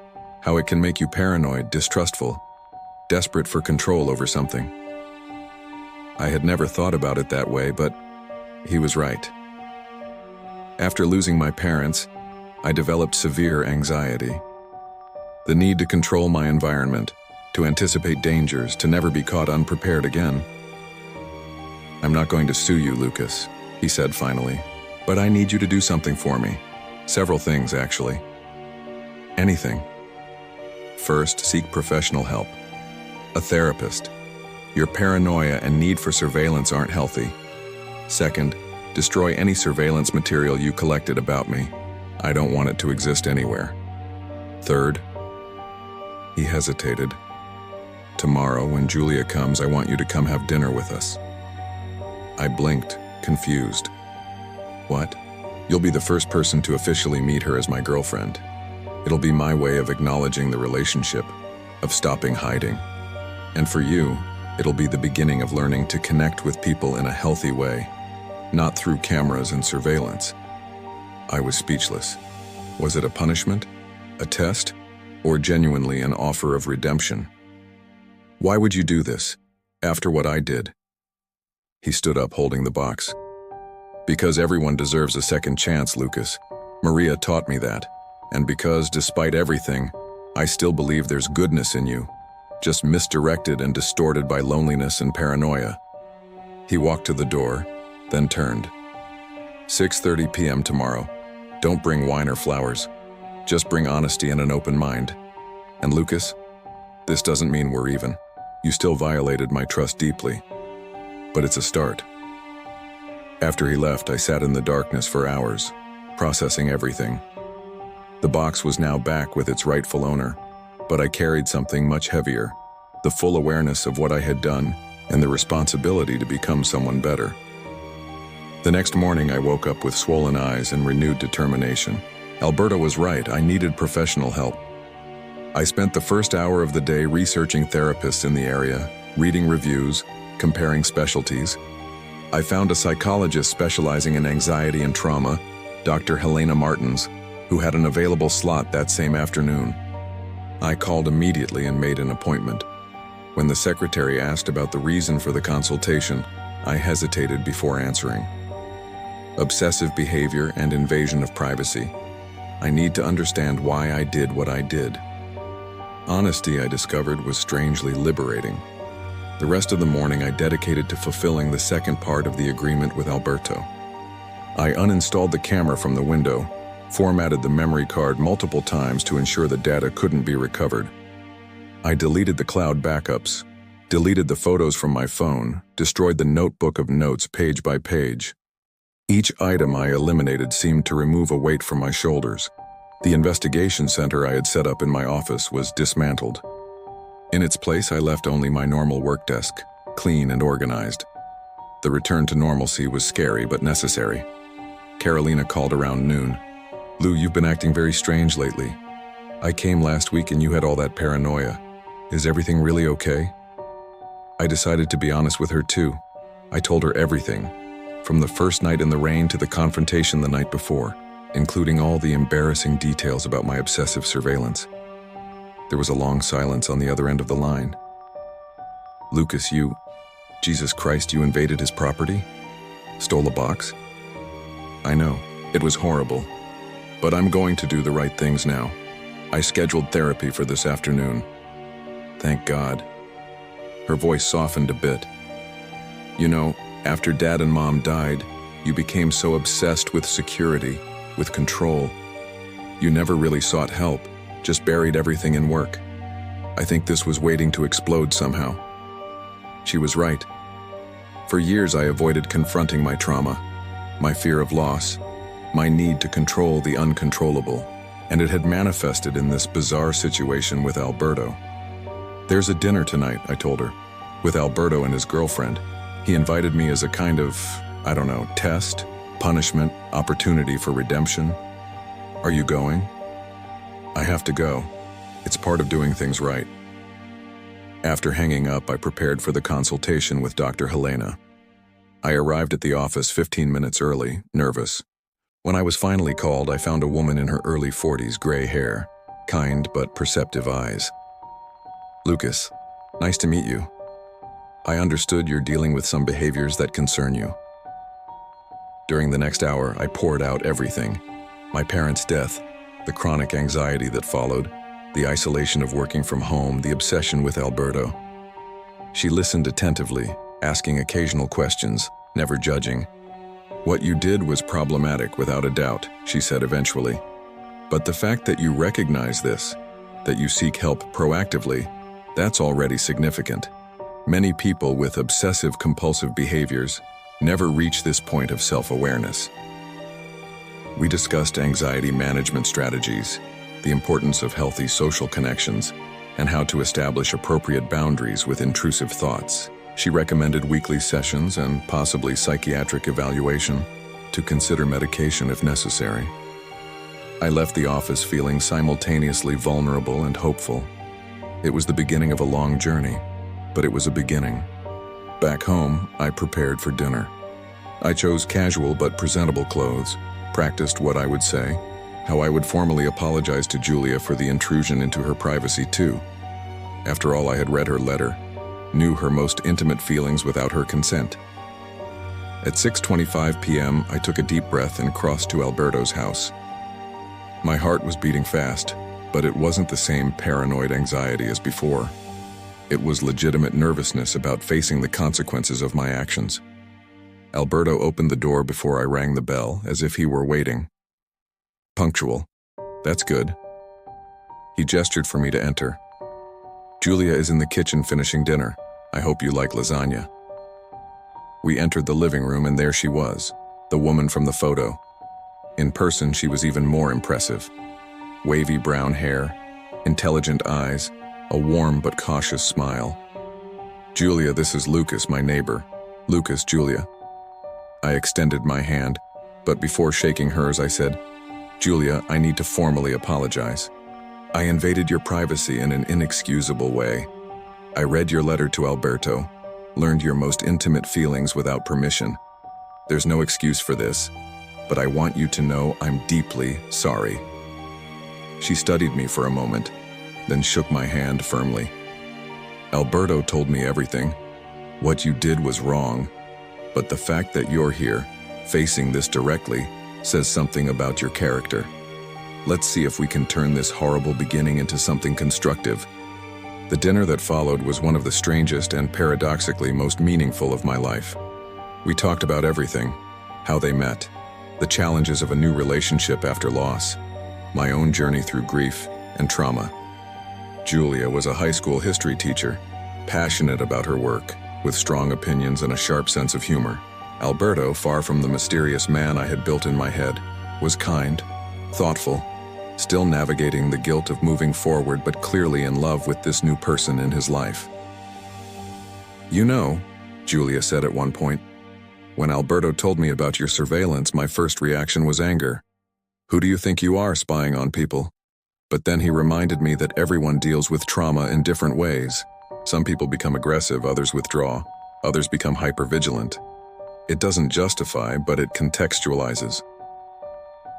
how it can make you paranoid, distrustful, desperate for control over something. I had never thought about it that way, but he was right. After losing my parents, I developed severe anxiety. The need to control my environment, to anticipate dangers, to never be caught unprepared again. I'm not going to sue you, Lucas, he said finally, but I need you to do something for me. Several things, actually. Anything. First, seek professional help. A therapist. Your paranoia and need for surveillance aren't healthy. Second, destroy any surveillance material you collected about me. I don't want it to exist anywhere. Third, he hesitated. Tomorrow, when Julia comes, I want you to come have dinner with us. I blinked, confused. What? You'll be the first person to officially meet her as my girlfriend. It'll be my way of acknowledging the relationship, of stopping hiding. And for you, it'll be the beginning of learning to connect with people in a healthy way, not through cameras and surveillance. I was speechless. Was it a punishment, a test, or genuinely an offer of redemption? Why would you do this, after what I did? He stood up holding the box. Because everyone deserves a second chance, Lucas. Maria taught me that. And because, despite everything, I still believe there's goodness in you, just misdirected and distorted by loneliness and paranoia. He walked to the door, then turned. 6:30 p.m. tomorrow. Don't bring wine or flowers. Just bring honesty and an open mind. And Lucas, this doesn't mean we're even. You still violated my trust deeply. But it's a start. After he left, I sat in the darkness for hours, processing everything. The box was now back with its rightful owner, but I carried something much heavier, the full awareness of what I had done and the responsibility to become someone better. The next morning, I woke up with swollen eyes and renewed determination. Alberto was right, I needed professional help. I spent the first hour of the day researching therapists in the area, reading reviews, comparing specialties. I found a psychologist specializing in anxiety and trauma, Dr. Helena Martins, who had an available slot that same afternoon. I called immediately and made an appointment. When the secretary asked about the reason for the consultation, I hesitated before answering. Obsessive behavior and invasion of privacy. I need to understand why I did what I did. Honesty, I discovered, was strangely liberating. The rest of the morning I dedicated to fulfilling the second part of the agreement with Alberto. I uninstalled the camera from the window, formatted the memory card multiple times to ensure the data couldn't be recovered. I deleted the cloud backups, deleted the photos from my phone, destroyed the notebook of notes page by page. Each item I eliminated seemed to remove a weight from my shoulders. The investigation center I had set up in my office was dismantled. In its place, I left only my normal work desk, clean and organized. The return to normalcy was scary but necessary. Carolina called around noon. Lou, you've been acting very strange lately. I came last week and you had all that paranoia. Is everything really okay? I decided to be honest with her too. I told her everything, from the first night in the rain to the confrontation the night before, including all the embarrassing details about my obsessive surveillance. There was a long silence on the other end of the line. Lucas, Jesus Christ, you invaded his property? Stole a box? I know, it was horrible. But I'm going to do the right things now. I scheduled therapy for this afternoon. Thank God. Her voice softened a bit. You know, after Dad and Mom died, you became so obsessed with security, with control. You never really sought help, just buried everything in work. I think this was waiting to explode somehow. She was right. For years I avoided confronting my trauma, my fear of loss, my need to control the uncontrollable, and it had manifested in this bizarre situation with Alberto. There's a dinner tonight, I told her, with Alberto and his girlfriend. He invited me as a kind of, test, punishment, opportunity for redemption. Are you going? I have to go. It's part of doing things right. After hanging up, I prepared for the consultation with Dr. Helena. I arrived at the office 15 minutes early, nervous. When I was finally called, I found a woman in her early 40s, gray hair, kind but perceptive eyes. Lucas, nice to meet you. I understood you're dealing with some behaviors that concern you. During the next hour, I poured out everything. My parents' death, the chronic anxiety that followed, the isolation of working from home, the obsession with Alberto. She listened attentively, asking occasional questions, never judging. What you did was problematic without a doubt, she said eventually. But the fact that you recognize this, that you seek help proactively, that's already significant. Many people with obsessive-compulsive behaviors never reach this point of self-awareness. We discussed anxiety management strategies, the importance of healthy social connections, and how to establish appropriate boundaries with intrusive thoughts. She recommended weekly sessions and possibly psychiatric evaluation, to consider medication if necessary. I left the office feeling simultaneously vulnerable and hopeful. It was the beginning of a long journey, but it was a beginning. Back home, I prepared for dinner. I chose casual but presentable clothes, practiced what I would say, how I would formally apologize to Julia for the intrusion into her privacy too. After all, I had read her letter, knew her most intimate feelings without her consent. At 6:25 p.m., I took a deep breath and crossed to Alberto's house. My heart was beating fast, but it wasn't the same paranoid anxiety as before. It was legitimate nervousness about facing the consequences of my actions. Alberto opened the door before I rang the bell, as if he were waiting. Punctual. That's good. He gestured for me to enter. Julia is in the kitchen finishing dinner. I hope you like lasagna. We entered the living room and there she was, the woman from the photo. In person, she was even more impressive. Wavy brown hair, intelligent eyes, a warm but cautious smile. Julia, this is Lucas, my neighbor. Lucas, Julia. I extended my hand, but before shaking hers, I said, Julia, I need to formally apologize. I invaded your privacy in an inexcusable way. I read your letter to Alberto, learned your most intimate feelings without permission. There's no excuse for this, but I want you to know I'm deeply sorry. She studied me for a moment, then shook my hand firmly. Alberto told me everything. What you did was wrong, but the fact that you're here, facing this directly, says something about your character. Let's see if we can turn this horrible beginning into something constructive. The dinner that followed was one of the strangest and paradoxically most meaningful of my life. We talked about everything, how they met, the challenges of a new relationship after loss, my own journey through grief and trauma. Julia was a high school history teacher, passionate about her work, with strong opinions and a sharp sense of humor. Alberto, far from the mysterious man I had built in my head, was kind, thoughtful, still navigating the guilt of moving forward but clearly in love with this new person in his life. You know, Julia said at one point, when Alberto told me about your surveillance, my first reaction was anger. Who do you think you are, spying on people? But then he reminded me that everyone deals with trauma in different ways. Some people become aggressive, others withdraw, others become hypervigilant. It doesn't justify, but it contextualizes.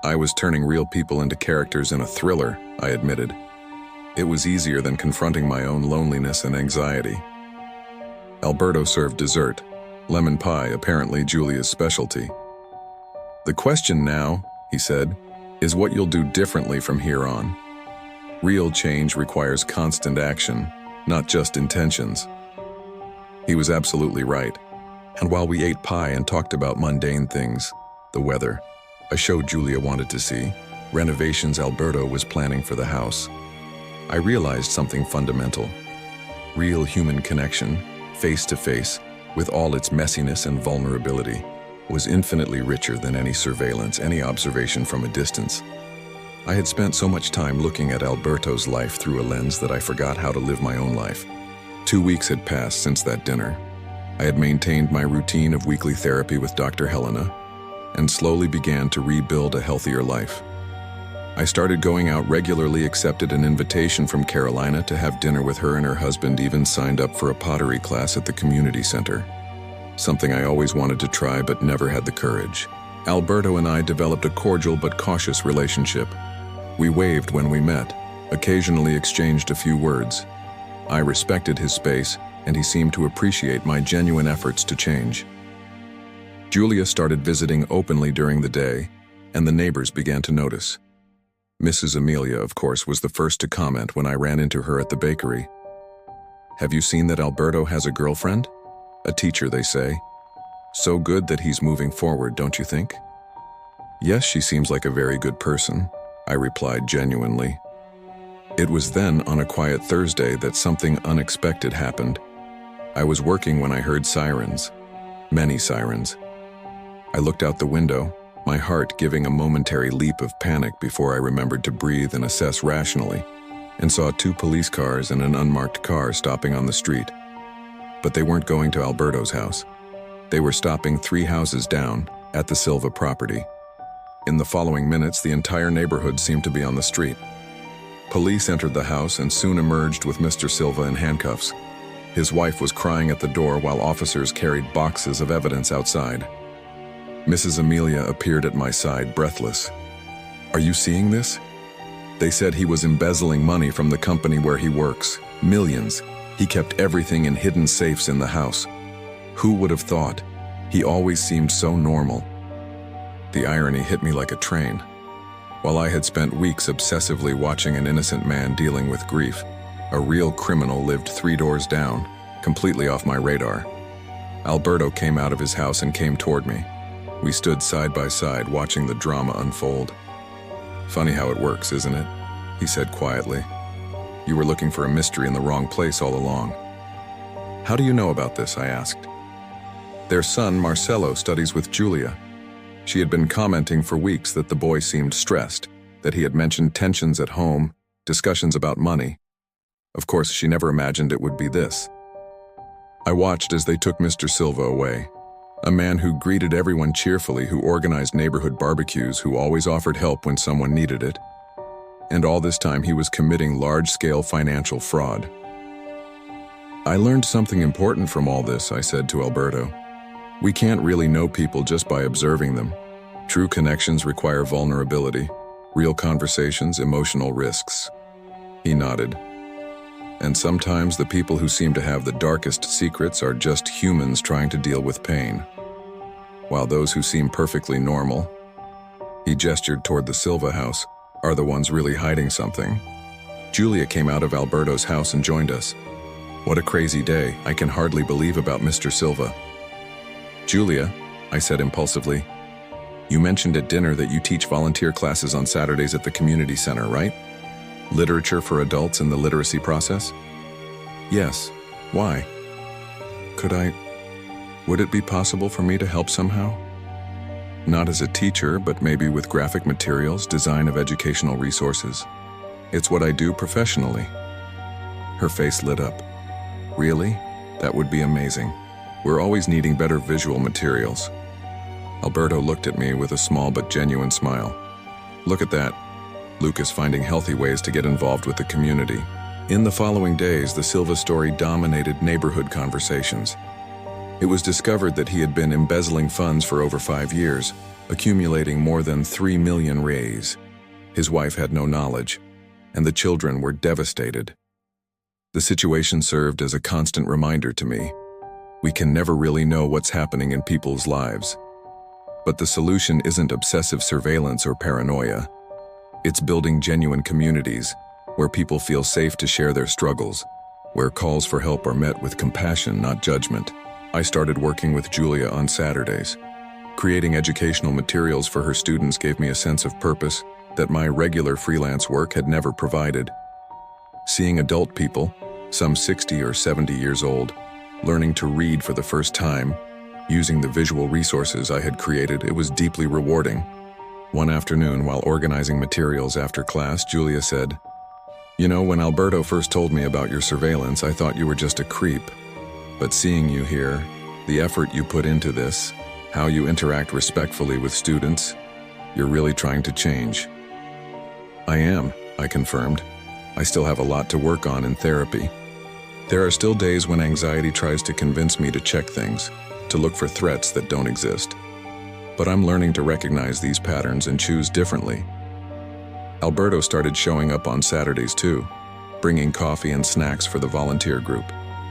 I was turning real people into characters in a thriller, I admitted. It was easier than confronting my own loneliness and anxiety. Alberto served dessert, lemon pie, apparently Julia's specialty. The question now, he said, is what you'll do differently from here on. Real change requires constant action, not just intentions. He was absolutely right. And while we ate pie and talked about mundane things, the weather, a show Julia wanted to see, renovations Alberto was planning for the house, I realized something fundamental. Real human connection, face to face, with all its messiness and vulnerability, was infinitely richer than any surveillance, any observation from a distance. I had spent so much time looking at Alberto's life through a lens that I forgot how to live my own life. 2 weeks had passed since that dinner. I had maintained my routine of weekly therapy with Dr. Helena and slowly began to rebuild a healthier life. I started going out regularly, accepted an invitation from Carolina to have dinner with her and her husband, even signed up for a pottery class at the community center. Something I always wanted to try but never had the courage. Alberto and I developed a cordial but cautious relationship. We waved when we met, occasionally exchanged a few words. I respected his space, and he seemed to appreciate my genuine efforts to change. Julia started visiting openly during the day, and the neighbors began to notice. Mrs. Amelia, of course, was the first to comment when I ran into her at the bakery. "Have you seen that Alberto has a girlfriend? A teacher, they say. So good that he's moving forward, don't you think?" "Yes, she seems like a very good person," I replied genuinely. It was then, on a quiet Thursday, that something unexpected happened. I was working when I heard sirens. Many sirens. I looked out the window, my heart giving a momentary leap of panic before I remembered to breathe and assess rationally, and saw 2 police cars and an unmarked car stopping on the street. But they weren't going to Alberto's house. They were stopping 3 houses down, at the Silva property. In the following minutes, the entire neighborhood seemed to be on the street. Police entered the house and soon emerged with Mr. Silva in handcuffs. His wife was crying at the door while officers carried boxes of evidence outside. Mrs. Amelia appeared at my side, breathless. "Are you seeing this? They said he was embezzling money from the company where he works. Millions. He kept everything in hidden safes in the house. Who would have thought? He always seemed so normal." The irony hit me like a train. While I had spent weeks obsessively watching an innocent man dealing with grief, a real criminal lived 3 doors down, completely off my radar. Alberto came out of his house and came toward me. We stood side by side, watching the drama unfold. "Funny how it works, isn't it?" he said quietly. "You were looking for a mystery in the wrong place all along." "How do you know about this?" I asked. "Their son, Marcelo, studies with Julia. She had been commenting for weeks that the boy seemed stressed, that he had mentioned tensions at home, discussions about money. Of course, she never imagined it would be this." I watched as they took Mr. Silva away. A man who greeted everyone cheerfully, who organized neighborhood barbecues, who always offered help when someone needed it. And all this time he was committing large-scale financial fraud. "I learned something important from all this," I said to Alberto. "We can't really know people just by observing them. True connections require vulnerability, real conversations, emotional risks." He nodded. "And sometimes the people who seem to have the darkest secrets are just humans trying to deal with pain. While those who seem perfectly normal," he gestured toward the Silva house, "are the ones really hiding something." Julia came out of Alberto's house and joined us. "What a crazy day. I can hardly believe about Mr. Silva." "Julia," I said impulsively, "you mentioned at dinner that you teach volunteer classes on Saturdays at the community center, right? Literature for adults in the literacy process?" "Yes. Why? Would it be possible for me to help somehow? Not as a teacher, but maybe with graphic materials, design of educational resources. It's what I do professionally." Her face lit up. "Really? That would be amazing. We're always needing better visual materials." Alberto looked at me with a small but genuine smile. "Look at that. Luke is finding healthy ways to get involved with the community." In the following days, the Silva story dominated neighborhood conversations. It was discovered that he had been embezzling funds for over 5 years, accumulating more than 3 million reais. His wife had no knowledge, and the children were devastated. The situation served as a constant reminder to me. We can never really know what's happening in people's lives. But the solution isn't obsessive surveillance or paranoia. It's building genuine communities where people feel safe to share their struggles, where calls for help are met with compassion, not judgment. I started working with Julia on Saturdays. Creating educational materials for her students gave me a sense of purpose that my regular freelance work had never provided. Seeing adult people, some 60 or 70 years old, learning to read for the first time, using the visual resources I had created, it was deeply rewarding. One afternoon, while organizing materials after class, Julia said, "You know, when Alberto first told me about your surveillance, I thought you were just a creep. But seeing you here, the effort you put into this, how you interact respectfully with students, you're really trying to change." "I am," I confirmed. "I still have a lot to work on in therapy. There are still days when anxiety tries to convince me to check things, to look for threats that don't exist. But I'm learning to recognize these patterns and choose differently." Alberto started showing up on Saturdays too, bringing coffee and snacks for the volunteer group.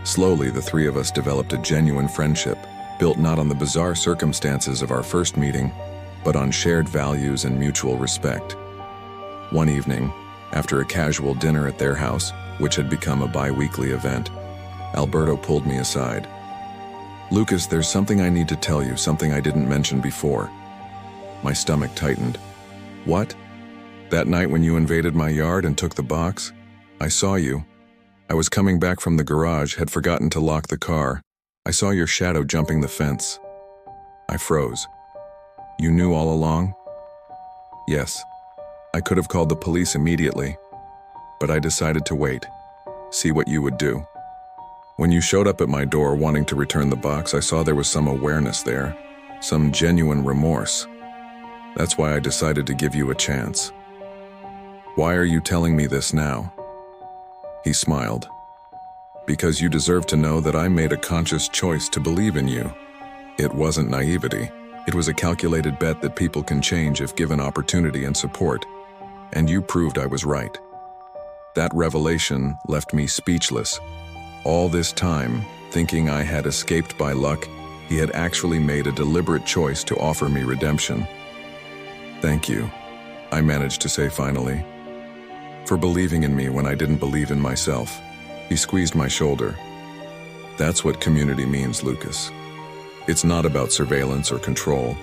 Slowly, the three of us developed a genuine friendship, built not on the bizarre circumstances of our first meeting, but on shared values and mutual respect. One evening, after a casual dinner at their house, which had become a bi-weekly event, Alberto pulled me aside. "Lucas, there's something I need to tell you, something I didn't mention before." My stomach tightened. "What?" "That night when you invaded my yard and took the box, I saw you. I was coming back from the garage, had forgotten to lock the car. I saw your shadow jumping the fence." I froze. "You knew all along?" "Yes. I could have called the police immediately, but I decided to wait, see what you would do. When you showed up at my door wanting to return the box, I saw there was some awareness there, some genuine remorse. That's why I decided to give you a chance." "Why are you telling me this now?" He smiled. "Because you deserve to know that I made a conscious choice to believe in you. It wasn't naivety. It was a calculated bet that people can change if given opportunity and support. And you proved I was right." That revelation left me speechless. All this time, thinking I had escaped by luck, he had actually made a deliberate choice to offer me redemption. "Thank you," I managed to say finally, "for believing in me when I didn't believe in myself." He squeezed my shoulder. "That's what community means, Lucas. It's not about surveillance or control.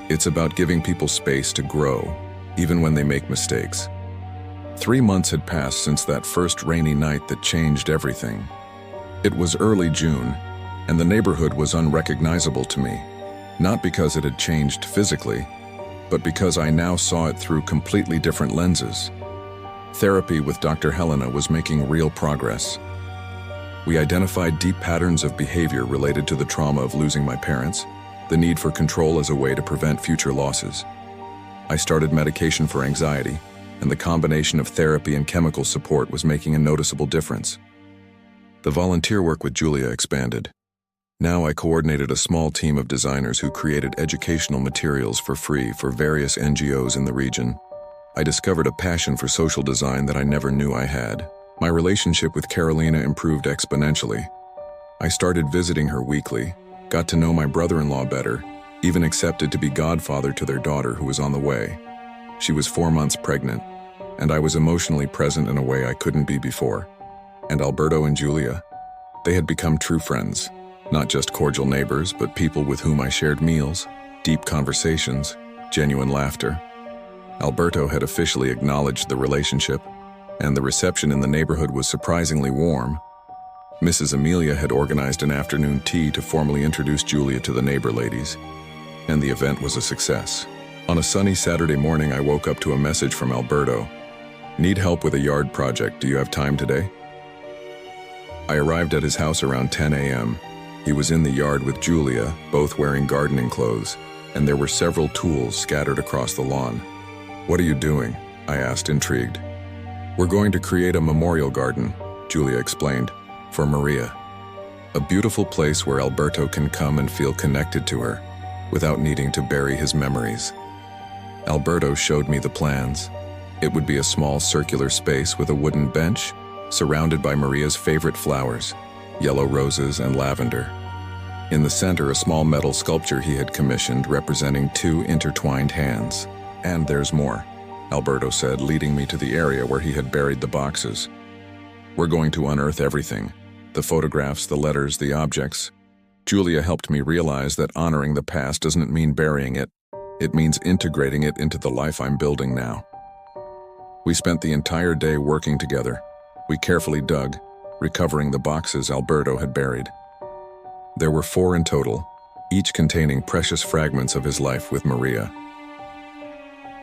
It's about giving people space to grow, even when they make mistakes." 3 months had passed since that first rainy night that changed everything. It was early June, and the neighborhood was unrecognizable to me, not because it had changed physically, but because I now saw it through completely different lenses. Therapy with Dr. Helena was making real progress. We identified deep patterns of behavior related to the trauma of losing my parents, the need for control as a way to prevent future losses. I started medication for anxiety, and the combination of therapy and chemical support was making a noticeable difference. The volunteer work with Julia expanded. Now I coordinated a small team of designers who created educational materials for free for various NGOs in the region. I discovered a passion for social design that I never knew I had. My relationship with Carolina improved exponentially. I started visiting her weekly, got to know my brother-in-law better, even accepted to be godfather to their daughter who was on the way. She was 4 months pregnant, and I was emotionally present in a way I couldn't be before. And Alberto and Julia, they had become true friends, not just cordial neighbors, but people with whom I shared meals, deep conversations, genuine laughter. Alberto had officially acknowledged the relationship, and the reception in the neighborhood was surprisingly warm. Mrs. Amelia had organized an afternoon tea to formally introduce Julia to the neighbor ladies, and the event was a success. On a sunny Saturday morning, I woke up to a message from Alberto. "Need help with a yard project. Do you have time today?" I arrived at his house around 10 a.m. He was in the yard with Julia, both wearing gardening clothes, and there were several tools scattered across the lawn. "What are you doing?" I asked, intrigued. "We're going to create a memorial garden," Julia explained, "for Maria. A beautiful place where Alberto can come and feel connected to her, without needing to bury his memories." Alberto showed me the plans. It would be a small circular space with a wooden bench, surrounded by Maria's favorite flowers, yellow roses and lavender. In the center, a small metal sculpture he had commissioned representing 2 intertwined hands. "And there's more," Alberto said, leading me to the area where he had buried the boxes. We're going to unearth everything. The photographs, the letters, the objects. Julia helped me realize that honoring the past doesn't mean burying it. It means integrating it into the life I'm building now. We spent the entire day working together. We carefully dug, recovering the boxes Alberto had buried. There were 4 in total, each containing precious fragments of his life with Maria.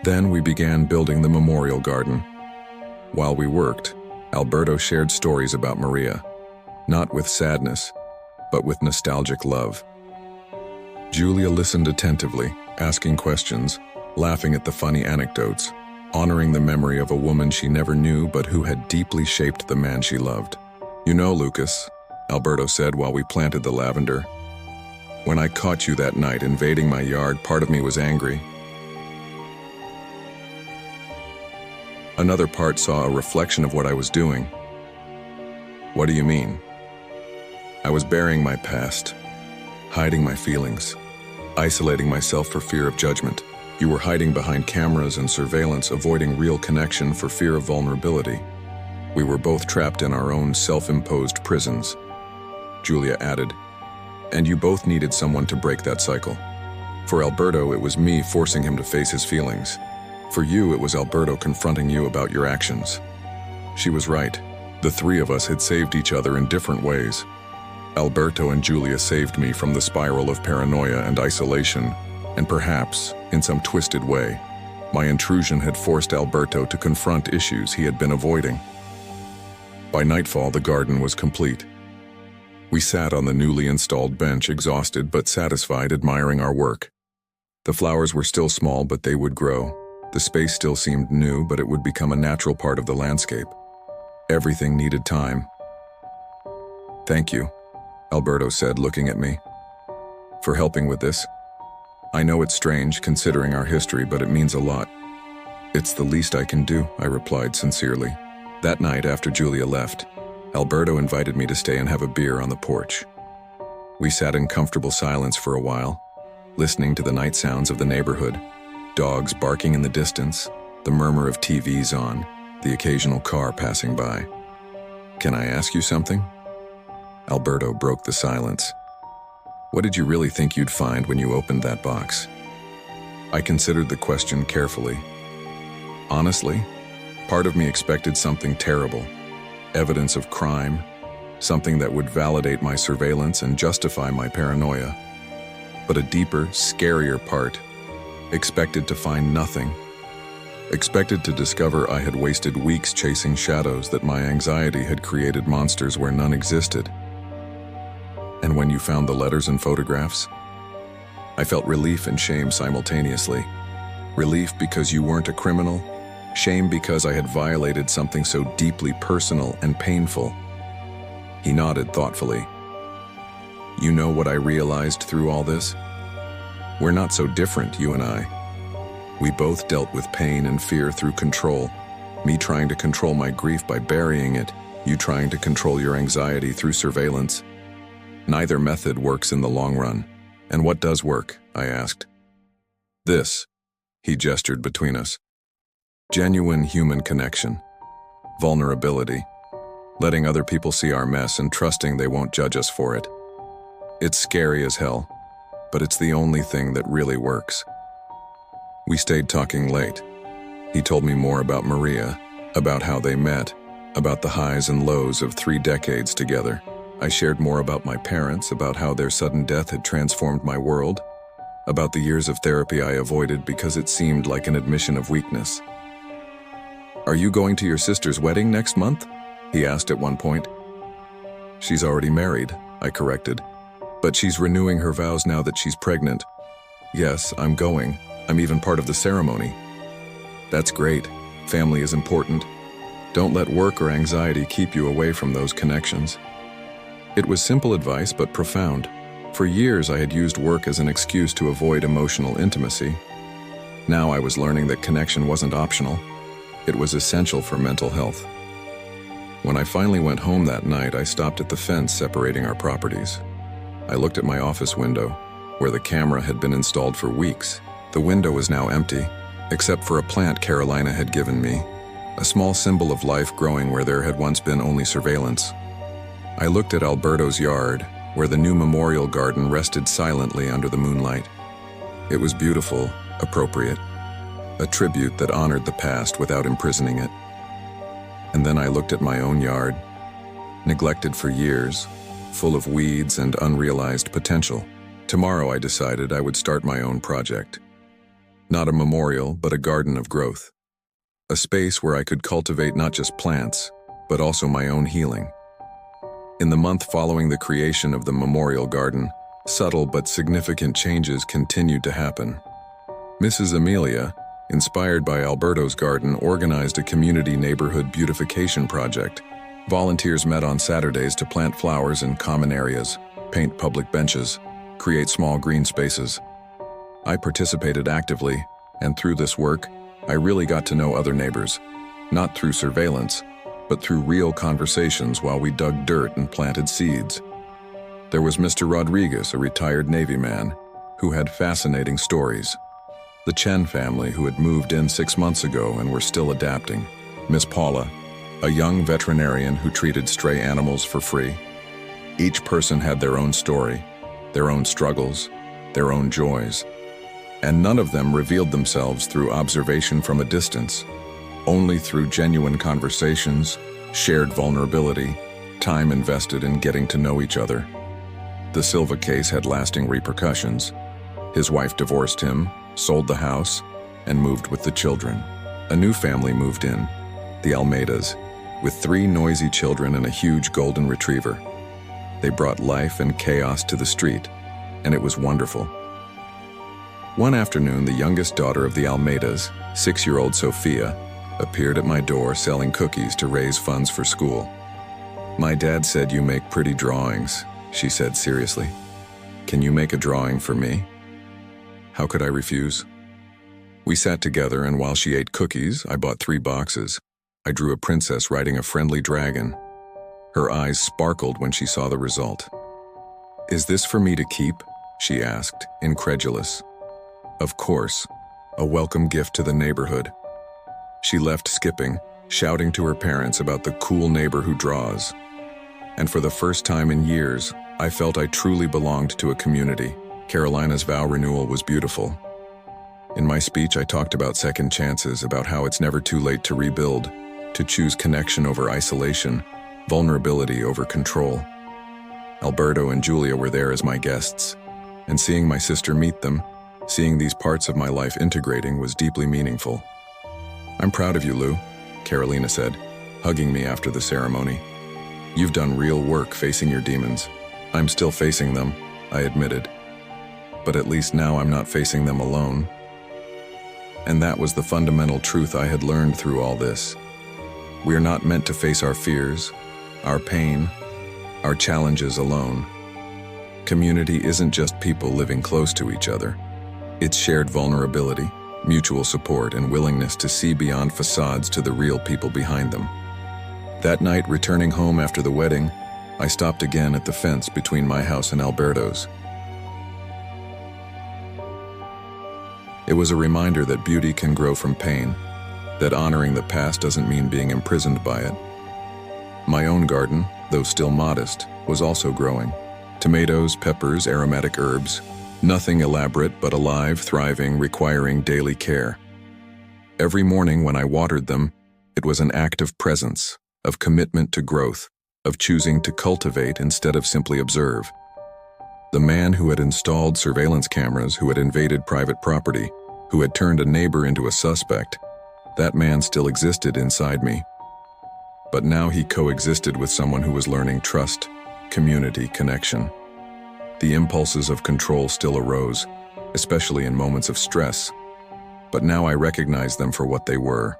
Then we began building the memorial garden. While we worked, Alberto shared stories about Maria, not with sadness, but with nostalgic love. Julia listened attentively, asking questions, laughing at the funny anecdotes, honoring the memory of a woman she never knew but who had deeply shaped the man she loved. "You know, Lucas," Alberto said while we planted the lavender, "when I caught you that night invading my yard, part of me was angry. Another part saw a reflection of what I was doing." "What do you mean?" "I was burying my past, hiding my feelings, isolating myself for fear of judgment. You were hiding behind cameras and surveillance, avoiding real connection for fear of vulnerability. We were both trapped in our own self-imposed prisons." Julia added, "And you both needed someone to break that cycle. For Alberto, it was me forcing him to face his feelings. For you, it was Alberto confronting you about your actions." She was right. The 3 of us had saved each other in different ways. Alberto and Julia saved me from the spiral of paranoia and isolation, and perhaps, in some twisted way, my intrusion had forced Alberto to confront issues he had been avoiding. By nightfall, the garden was complete. We sat on the newly installed bench, exhausted but satisfied, admiring our work. The flowers were still small, but they would grow. The space still seemed new, but it would become a natural part of the landscape. Everything needed time. "Thank you," Alberto said, looking at me, "for helping with this. I know it's strange considering our history, but it means a lot." "It's the least I can do," I replied sincerely. That night, after Julia left, Alberto invited me to stay and have a beer on the porch. We sat in comfortable silence for a while, listening to the night sounds of the neighborhood, dogs barking in the distance, the murmur of TVs on, the occasional car passing by. "Can I ask you something?" Alberto broke the silence. "What did you really think you'd find when you opened that box?" I considered the question carefully. Honestly, part of me expected something terrible, evidence of crime, something that would validate my surveillance and justify my paranoia. But a deeper, scarier part expected to find nothing. Expected to discover I had wasted weeks chasing shadows, that my anxiety had created monsters where none existed. "And when you found the letters and photographs?" I felt relief and shame simultaneously. Relief because you weren't a criminal, shame because I had violated something so deeply personal and painful. He nodded thoughtfully. "You know what I realized through all this? We're not so different, you and I. We both dealt with pain and fear through control. Me trying to control my grief by burying it, you trying to control your anxiety through surveillance. Neither method works in the long run." "And what does work?" I asked. "This," he gestured between us. "Genuine human connection. Vulnerability. Letting other people see our mess and trusting they won't judge us for it. It's scary as hell, but it's the only thing that really works." We stayed talking late. He told me more about Maria, about how they met, about the highs and lows of 3 decades together. I shared more about my parents, about how their sudden death had transformed my world, about the years of therapy I avoided because it seemed like an admission of weakness. "Are you going to your sister's wedding next month?" he asked at one point. "She's already married," I corrected. "But she's renewing her vows now that she's pregnant." "Yes, I'm going. I'm even part of the ceremony." "That's great. Family is important. Don't let work or anxiety keep you away from those connections." It was simple advice, but profound. For years, I had used work as an excuse to avoid emotional intimacy. Now I was learning that connection wasn't optional. It was essential for mental health. When I finally went home that night, I stopped at the fence separating our properties. I looked at my office window, where the camera had been installed for weeks. The window was now empty, except for a plant Carolina had given me, a small symbol of life growing where there had once been only surveillance. I looked at Alberto's yard, where the new memorial garden rested silently under the moonlight. It was beautiful, appropriate, a tribute that honored the past without imprisoning it. And then I looked at my own yard, neglected for years, full of weeds and unrealized potential. Tomorrow I decided I would start my own project. Not a memorial, but a garden of growth. A space where I could cultivate not just plants, but also my own healing. In the month following the creation of the memorial garden, subtle but significant changes continued to happen. Mrs. Amelia, inspired by Alberto's garden, organized a community neighborhood beautification project. Volunteers met on Saturdays to plant flowers in common areas, paint public benches, create small green spaces. I participated actively, and through this work, I really got to know other neighbors, not through surveillance, but through real conversations while we dug dirt and planted seeds. There was Mr. Rodriguez, a retired Navy man, who had fascinating stories. The Chen family, who had moved in 6 months ago and were still adapting. Miss Paula, a young veterinarian who treated stray animals for free. Each person had their own story, their own struggles, their own joys, and none of them revealed themselves through observation from a distance, only through genuine conversations, shared vulnerability, time invested in getting to know each other. The Silva case had lasting repercussions. His wife divorced him, sold the house, and moved with the children. A new family moved in, the Almeidas, with 3 noisy children and a huge golden retriever. They brought life and chaos to the street, and it was wonderful. One afternoon, the youngest daughter of the Almeidas, 6-year-old Sophia, appeared at my door selling cookies to raise funds for school. "My dad said you make pretty drawings," she said seriously. "Can you make a drawing for me?" How could I refuse? We sat together, and while she ate cookies, I bought 3 boxes. I drew a princess riding a friendly dragon. Her eyes sparkled when she saw the result. "Is this for me to keep?" she asked, incredulous. Of course, a welcome gift to the neighborhood. She left skipping, shouting to her parents about the cool neighbor who draws. And for the first time in years, I felt I truly belonged to a community. Carolina's vow renewal was beautiful. In my speech, I talked about second chances, about how it's never too late to rebuild, to choose connection over isolation, vulnerability over control. Alberto and Julia were there as my guests, and seeing my sister meet them, seeing these parts of my life integrating, was deeply meaningful. "I'm proud of you, Lou," Carolina said, hugging me after the ceremony. "You've done real work facing your demons." "I'm still facing them," I admitted. "But at least now I'm not facing them alone." And that was the fundamental truth I had learned through all this. We are not meant to face our fears, our pain, our challenges alone. Community isn't just people living close to each other. It's shared vulnerability, mutual support, and willingness to see beyond facades to the real people behind them. That night, returning home after the wedding, I stopped again at the fence between my house and Alberto's. It was a reminder that beauty can grow from pain, that honoring the past doesn't mean being imprisoned by it. My own garden, though still modest, was also growing. Tomatoes, peppers, aromatic herbs, nothing elaborate but alive, thriving, requiring daily care. Every morning when I watered them, it was an act of presence, of commitment to growth, of choosing to cultivate instead of simply observe. The man who had installed surveillance cameras, who had invaded private property, who had turned a neighbor into a suspect, that man still existed inside me. But now he coexisted with someone who was learning trust, community, connection. The impulses of control still arose, especially in moments of stress, but now I recognized them for what they were: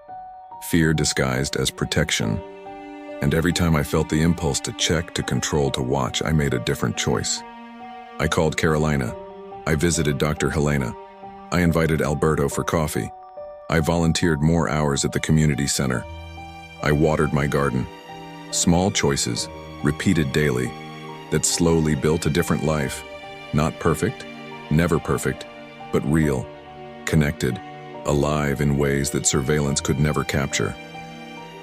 fear disguised as protection. And every time I felt the impulse to check, to control, to watch, I made a different choice. I called Carolina. I visited Dr. Helena. I invited Alberto for coffee. I volunteered more hours at the community center. I watered my garden. Small choices, repeated daily, that slowly built a different life. Not perfect, never perfect, but real, connected, alive in ways that surveillance could never capture.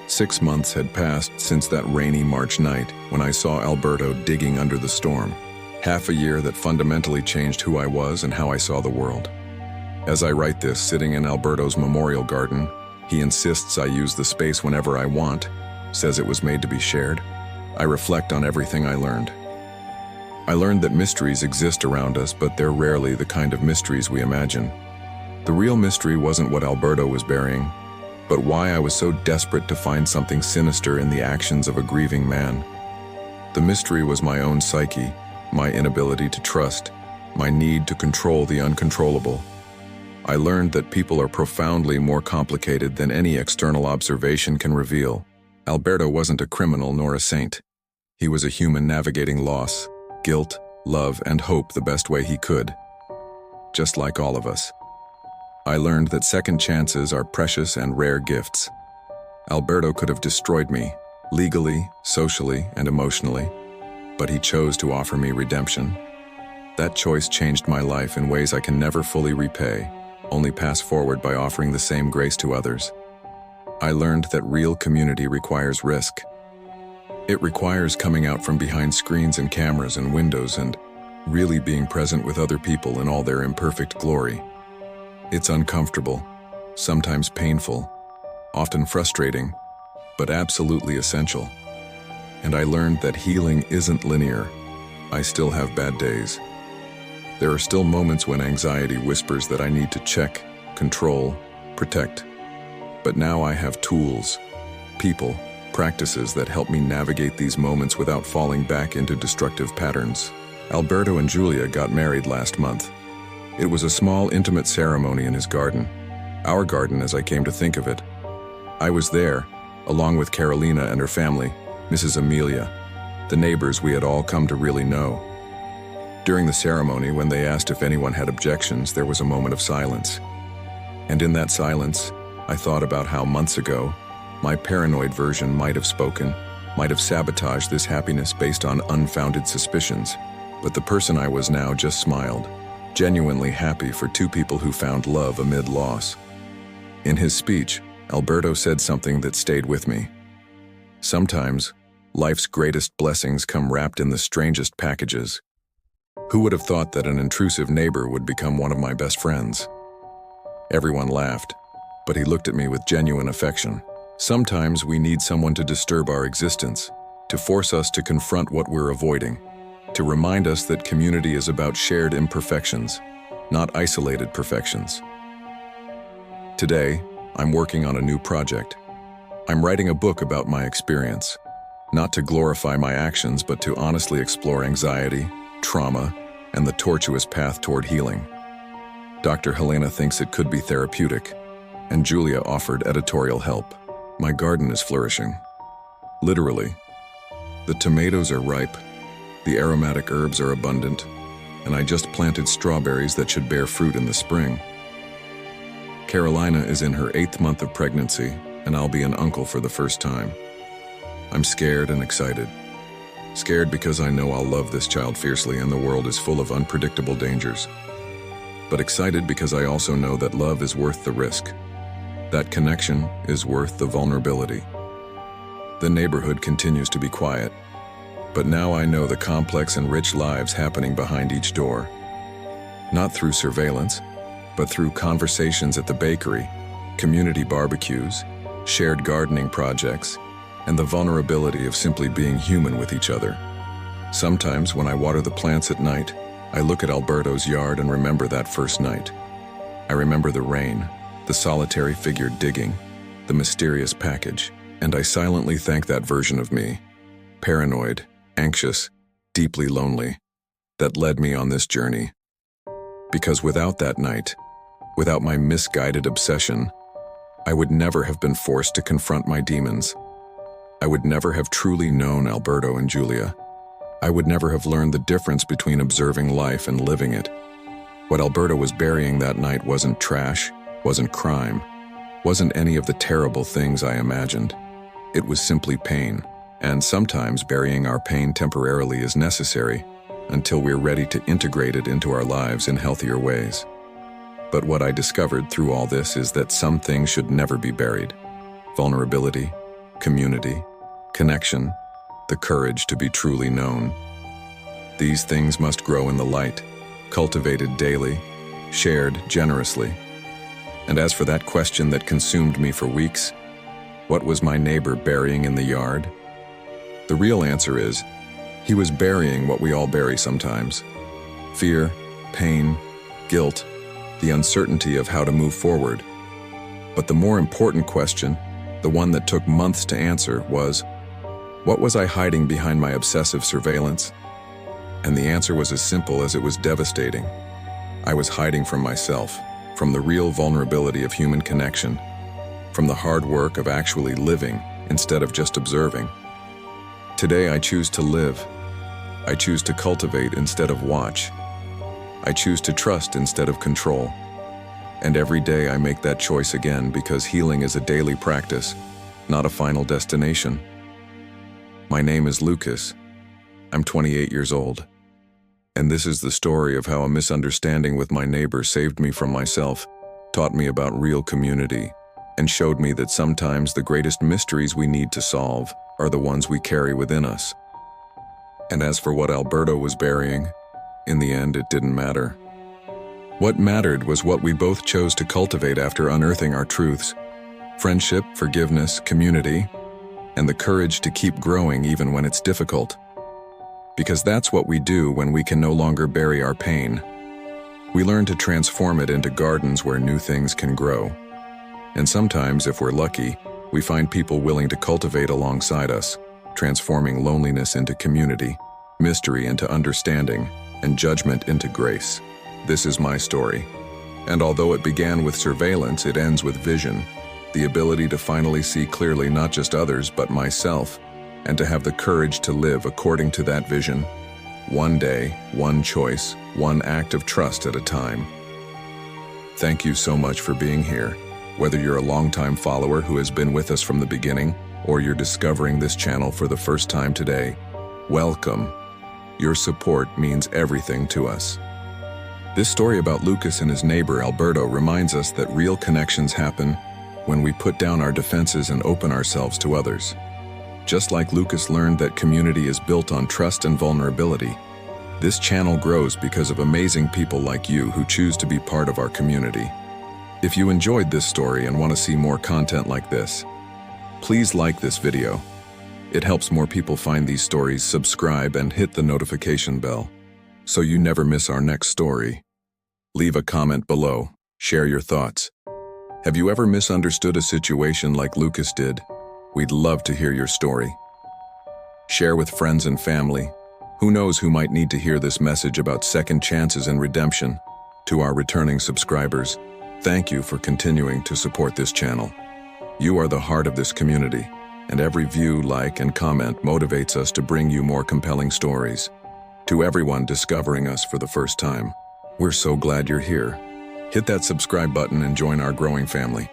6 months had passed since that rainy March night when I saw Alberto digging under the storm. Half a year that fundamentally changed who I was and how I saw the world. As I write this, sitting in Alberto's memorial garden, he insists I use the space whenever I want, says it was made to be shared. I reflect on everything I learned. I learned that mysteries exist around us, but they're rarely the kind of mysteries we imagine. The real mystery wasn't what Alberto was burying, but why I was so desperate to find something sinister in the actions of a grieving man. The mystery was my own psyche, my inability to trust, my need to control the uncontrollable. I learned that people are profoundly more complicated than any external observation can reveal. Alberto wasn't a criminal nor a saint. He was a human navigating loss, guilt, love, and hope the best way he could. Just like all of us. I learned that second chances are precious and rare gifts. Alberto could have destroyed me, legally, socially, and emotionally, but he chose to offer me redemption. That choice changed my life in ways I can never fully repay, only pass forward by offering the same grace to others. I learned that real community requires risk. It requires coming out from behind screens and cameras and windows and really being present with other people in all their imperfect glory. It's uncomfortable, sometimes painful, often frustrating, but absolutely essential. And I learned that healing isn't linear. I still have bad days. There are still moments when anxiety whispers that I need to check, control, protect. But now I have tools, people, practices that help me navigate these moments without falling back into destructive patterns. Alberto and Julia got married last month. It was a small, intimate ceremony in his garden. Our garden, as I came to think of it. I was there, along with Carolina and her family, Mrs. Amelia, the neighbors we had all come to really know. During the ceremony, when they asked if anyone had objections, there was a moment of silence. And in that silence, I thought about how months ago, my paranoid version might have spoken, might have sabotaged this happiness based on unfounded suspicions. But the person I was now just smiled, genuinely happy for two people who found love amid loss. In his speech, Alberto said something that stayed with me. Sometimes, life's greatest blessings come wrapped in the strangest packages. Who would have thought that an intrusive neighbor would become one of my best friends? Everyone laughed, but he looked at me with genuine affection. Sometimes we need someone to disturb our existence, to force us to confront what we're avoiding, to remind us that community is about shared imperfections, not isolated perfections. Today, I'm working on a new project. I'm writing a book about my experience, not to glorify my actions, but to honestly explore anxiety, trauma, and the tortuous path toward healing. Dr. Helena thinks it could be therapeutic, and Julia offered editorial help. My garden is flourishing. Literally. The tomatoes are ripe, the aromatic herbs are abundant, and I just planted strawberries that should bear fruit in the spring. Carolina is in her 8th month of pregnancy, and I'll be an uncle for the first time. I'm scared and excited. Scared because I know I'll love this child fiercely and the world is full of unpredictable dangers. But excited because I also know that love is worth the risk. That connection is worth the vulnerability. The neighborhood continues to be quiet, but now I know the complex and rich lives happening behind each door. Not through surveillance, but through conversations at the bakery, community barbecues, shared gardening projects, and the vulnerability of simply being human with each other. Sometimes when I water the plants at night, I look at Alberto's yard and remember that first night. I remember the rain, the solitary figure digging, the mysterious package, and I silently thank that version of me, paranoid, anxious, deeply lonely, that led me on this journey. Because without that night, without my misguided obsession, I would never have been forced to confront my demons. I would never have truly known Alberto and Julia. I would never have learned the difference between observing life and living it. What Alberto was burying that night wasn't trash, wasn't crime, wasn't any of the terrible things I imagined. It was simply pain, and sometimes burying our pain temporarily is necessary until we're ready to integrate it into our lives in healthier ways. But what I discovered through all this is that some things should never be buried. Vulnerability, community, connection, the courage to be truly known. These things must grow in the light, cultivated daily, shared generously. And as for that question that consumed me for weeks, what was my neighbor burying in the yard? The real answer is, he was burying what we all bury sometimes: fear, pain, guilt, the uncertainty of how to move forward. But the more important question, the one that took months to answer, was, what was I hiding behind my obsessive surveillance? And the answer was as simple as it was devastating. I was hiding from myself, from the real vulnerability of human connection, from the hard work of actually living instead of just observing. Today I choose to live. I choose to cultivate instead of watch. I choose to trust instead of control. And every day I make that choice again, because healing is a daily practice, not a final destination. My name is Lucas. I'm 28 years old. And this is the story of how a misunderstanding with my neighbor saved me from myself, taught me about real community, and showed me that sometimes the greatest mysteries we need to solve are the ones we carry within us. And as for what Alberto was burying, in the end it didn't matter. What mattered was what we both chose to cultivate after unearthing our truths: friendship, forgiveness, community, and the courage to keep growing even when it's difficult. Because that's what we do when we can no longer bury our pain. We learn to transform it into gardens where new things can grow. And sometimes, if we're lucky, we find people willing to cultivate alongside us, transforming loneliness into community, mystery into understanding, and judgment into grace. This is my story. And although it began with surveillance, it ends with vision, the ability to finally see clearly not just others, but myself, and to have the courage to live according to that vision. One day, one choice, one act of trust at a time. Thank you so much for being here. Whether you're a longtime follower who has been with us from the beginning, or you're discovering this channel for the first time today, welcome. Your support means everything to us. This story about Lucas and his neighbor Alberto reminds us that real connections happen when we put down our defenses and open ourselves to others. Just like Lucas learned that community is built on trust and vulnerability, this channel grows because of amazing people like you who choose to be part of our community. If you enjoyed this story and want to see more content like this, please like this video. It helps more people find these stories. Subscribe and hit the notification bell so you never miss our next story. Leave a comment below. Share your thoughts. Have you ever misunderstood a situation like Lucas did? We'd love to hear your story. Share with friends and family. Who knows who might need to hear this message about second chances and redemption. To our returning subscribers, thank you for continuing to support this channel. You are the heart of this community, and every view, like, and comment motivates us to bring you more compelling stories. To everyone discovering us for the first time, we're so glad you're here. Hit that subscribe button and join our growing family.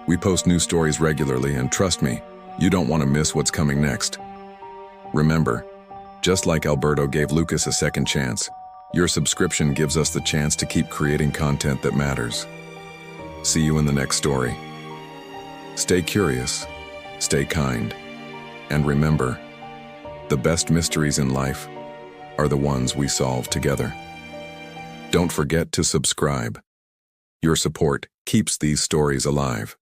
We post new stories regularly, and trust me, you don't want to miss what's coming next. Remember, just like Alberto gave Lucas a second chance, your subscription gives us the chance to keep creating content that matters. See you in the next story. Stay curious, stay kind, and remember, the best mysteries in life are the ones we solve together. Don't forget to subscribe. Your support keeps these stories alive.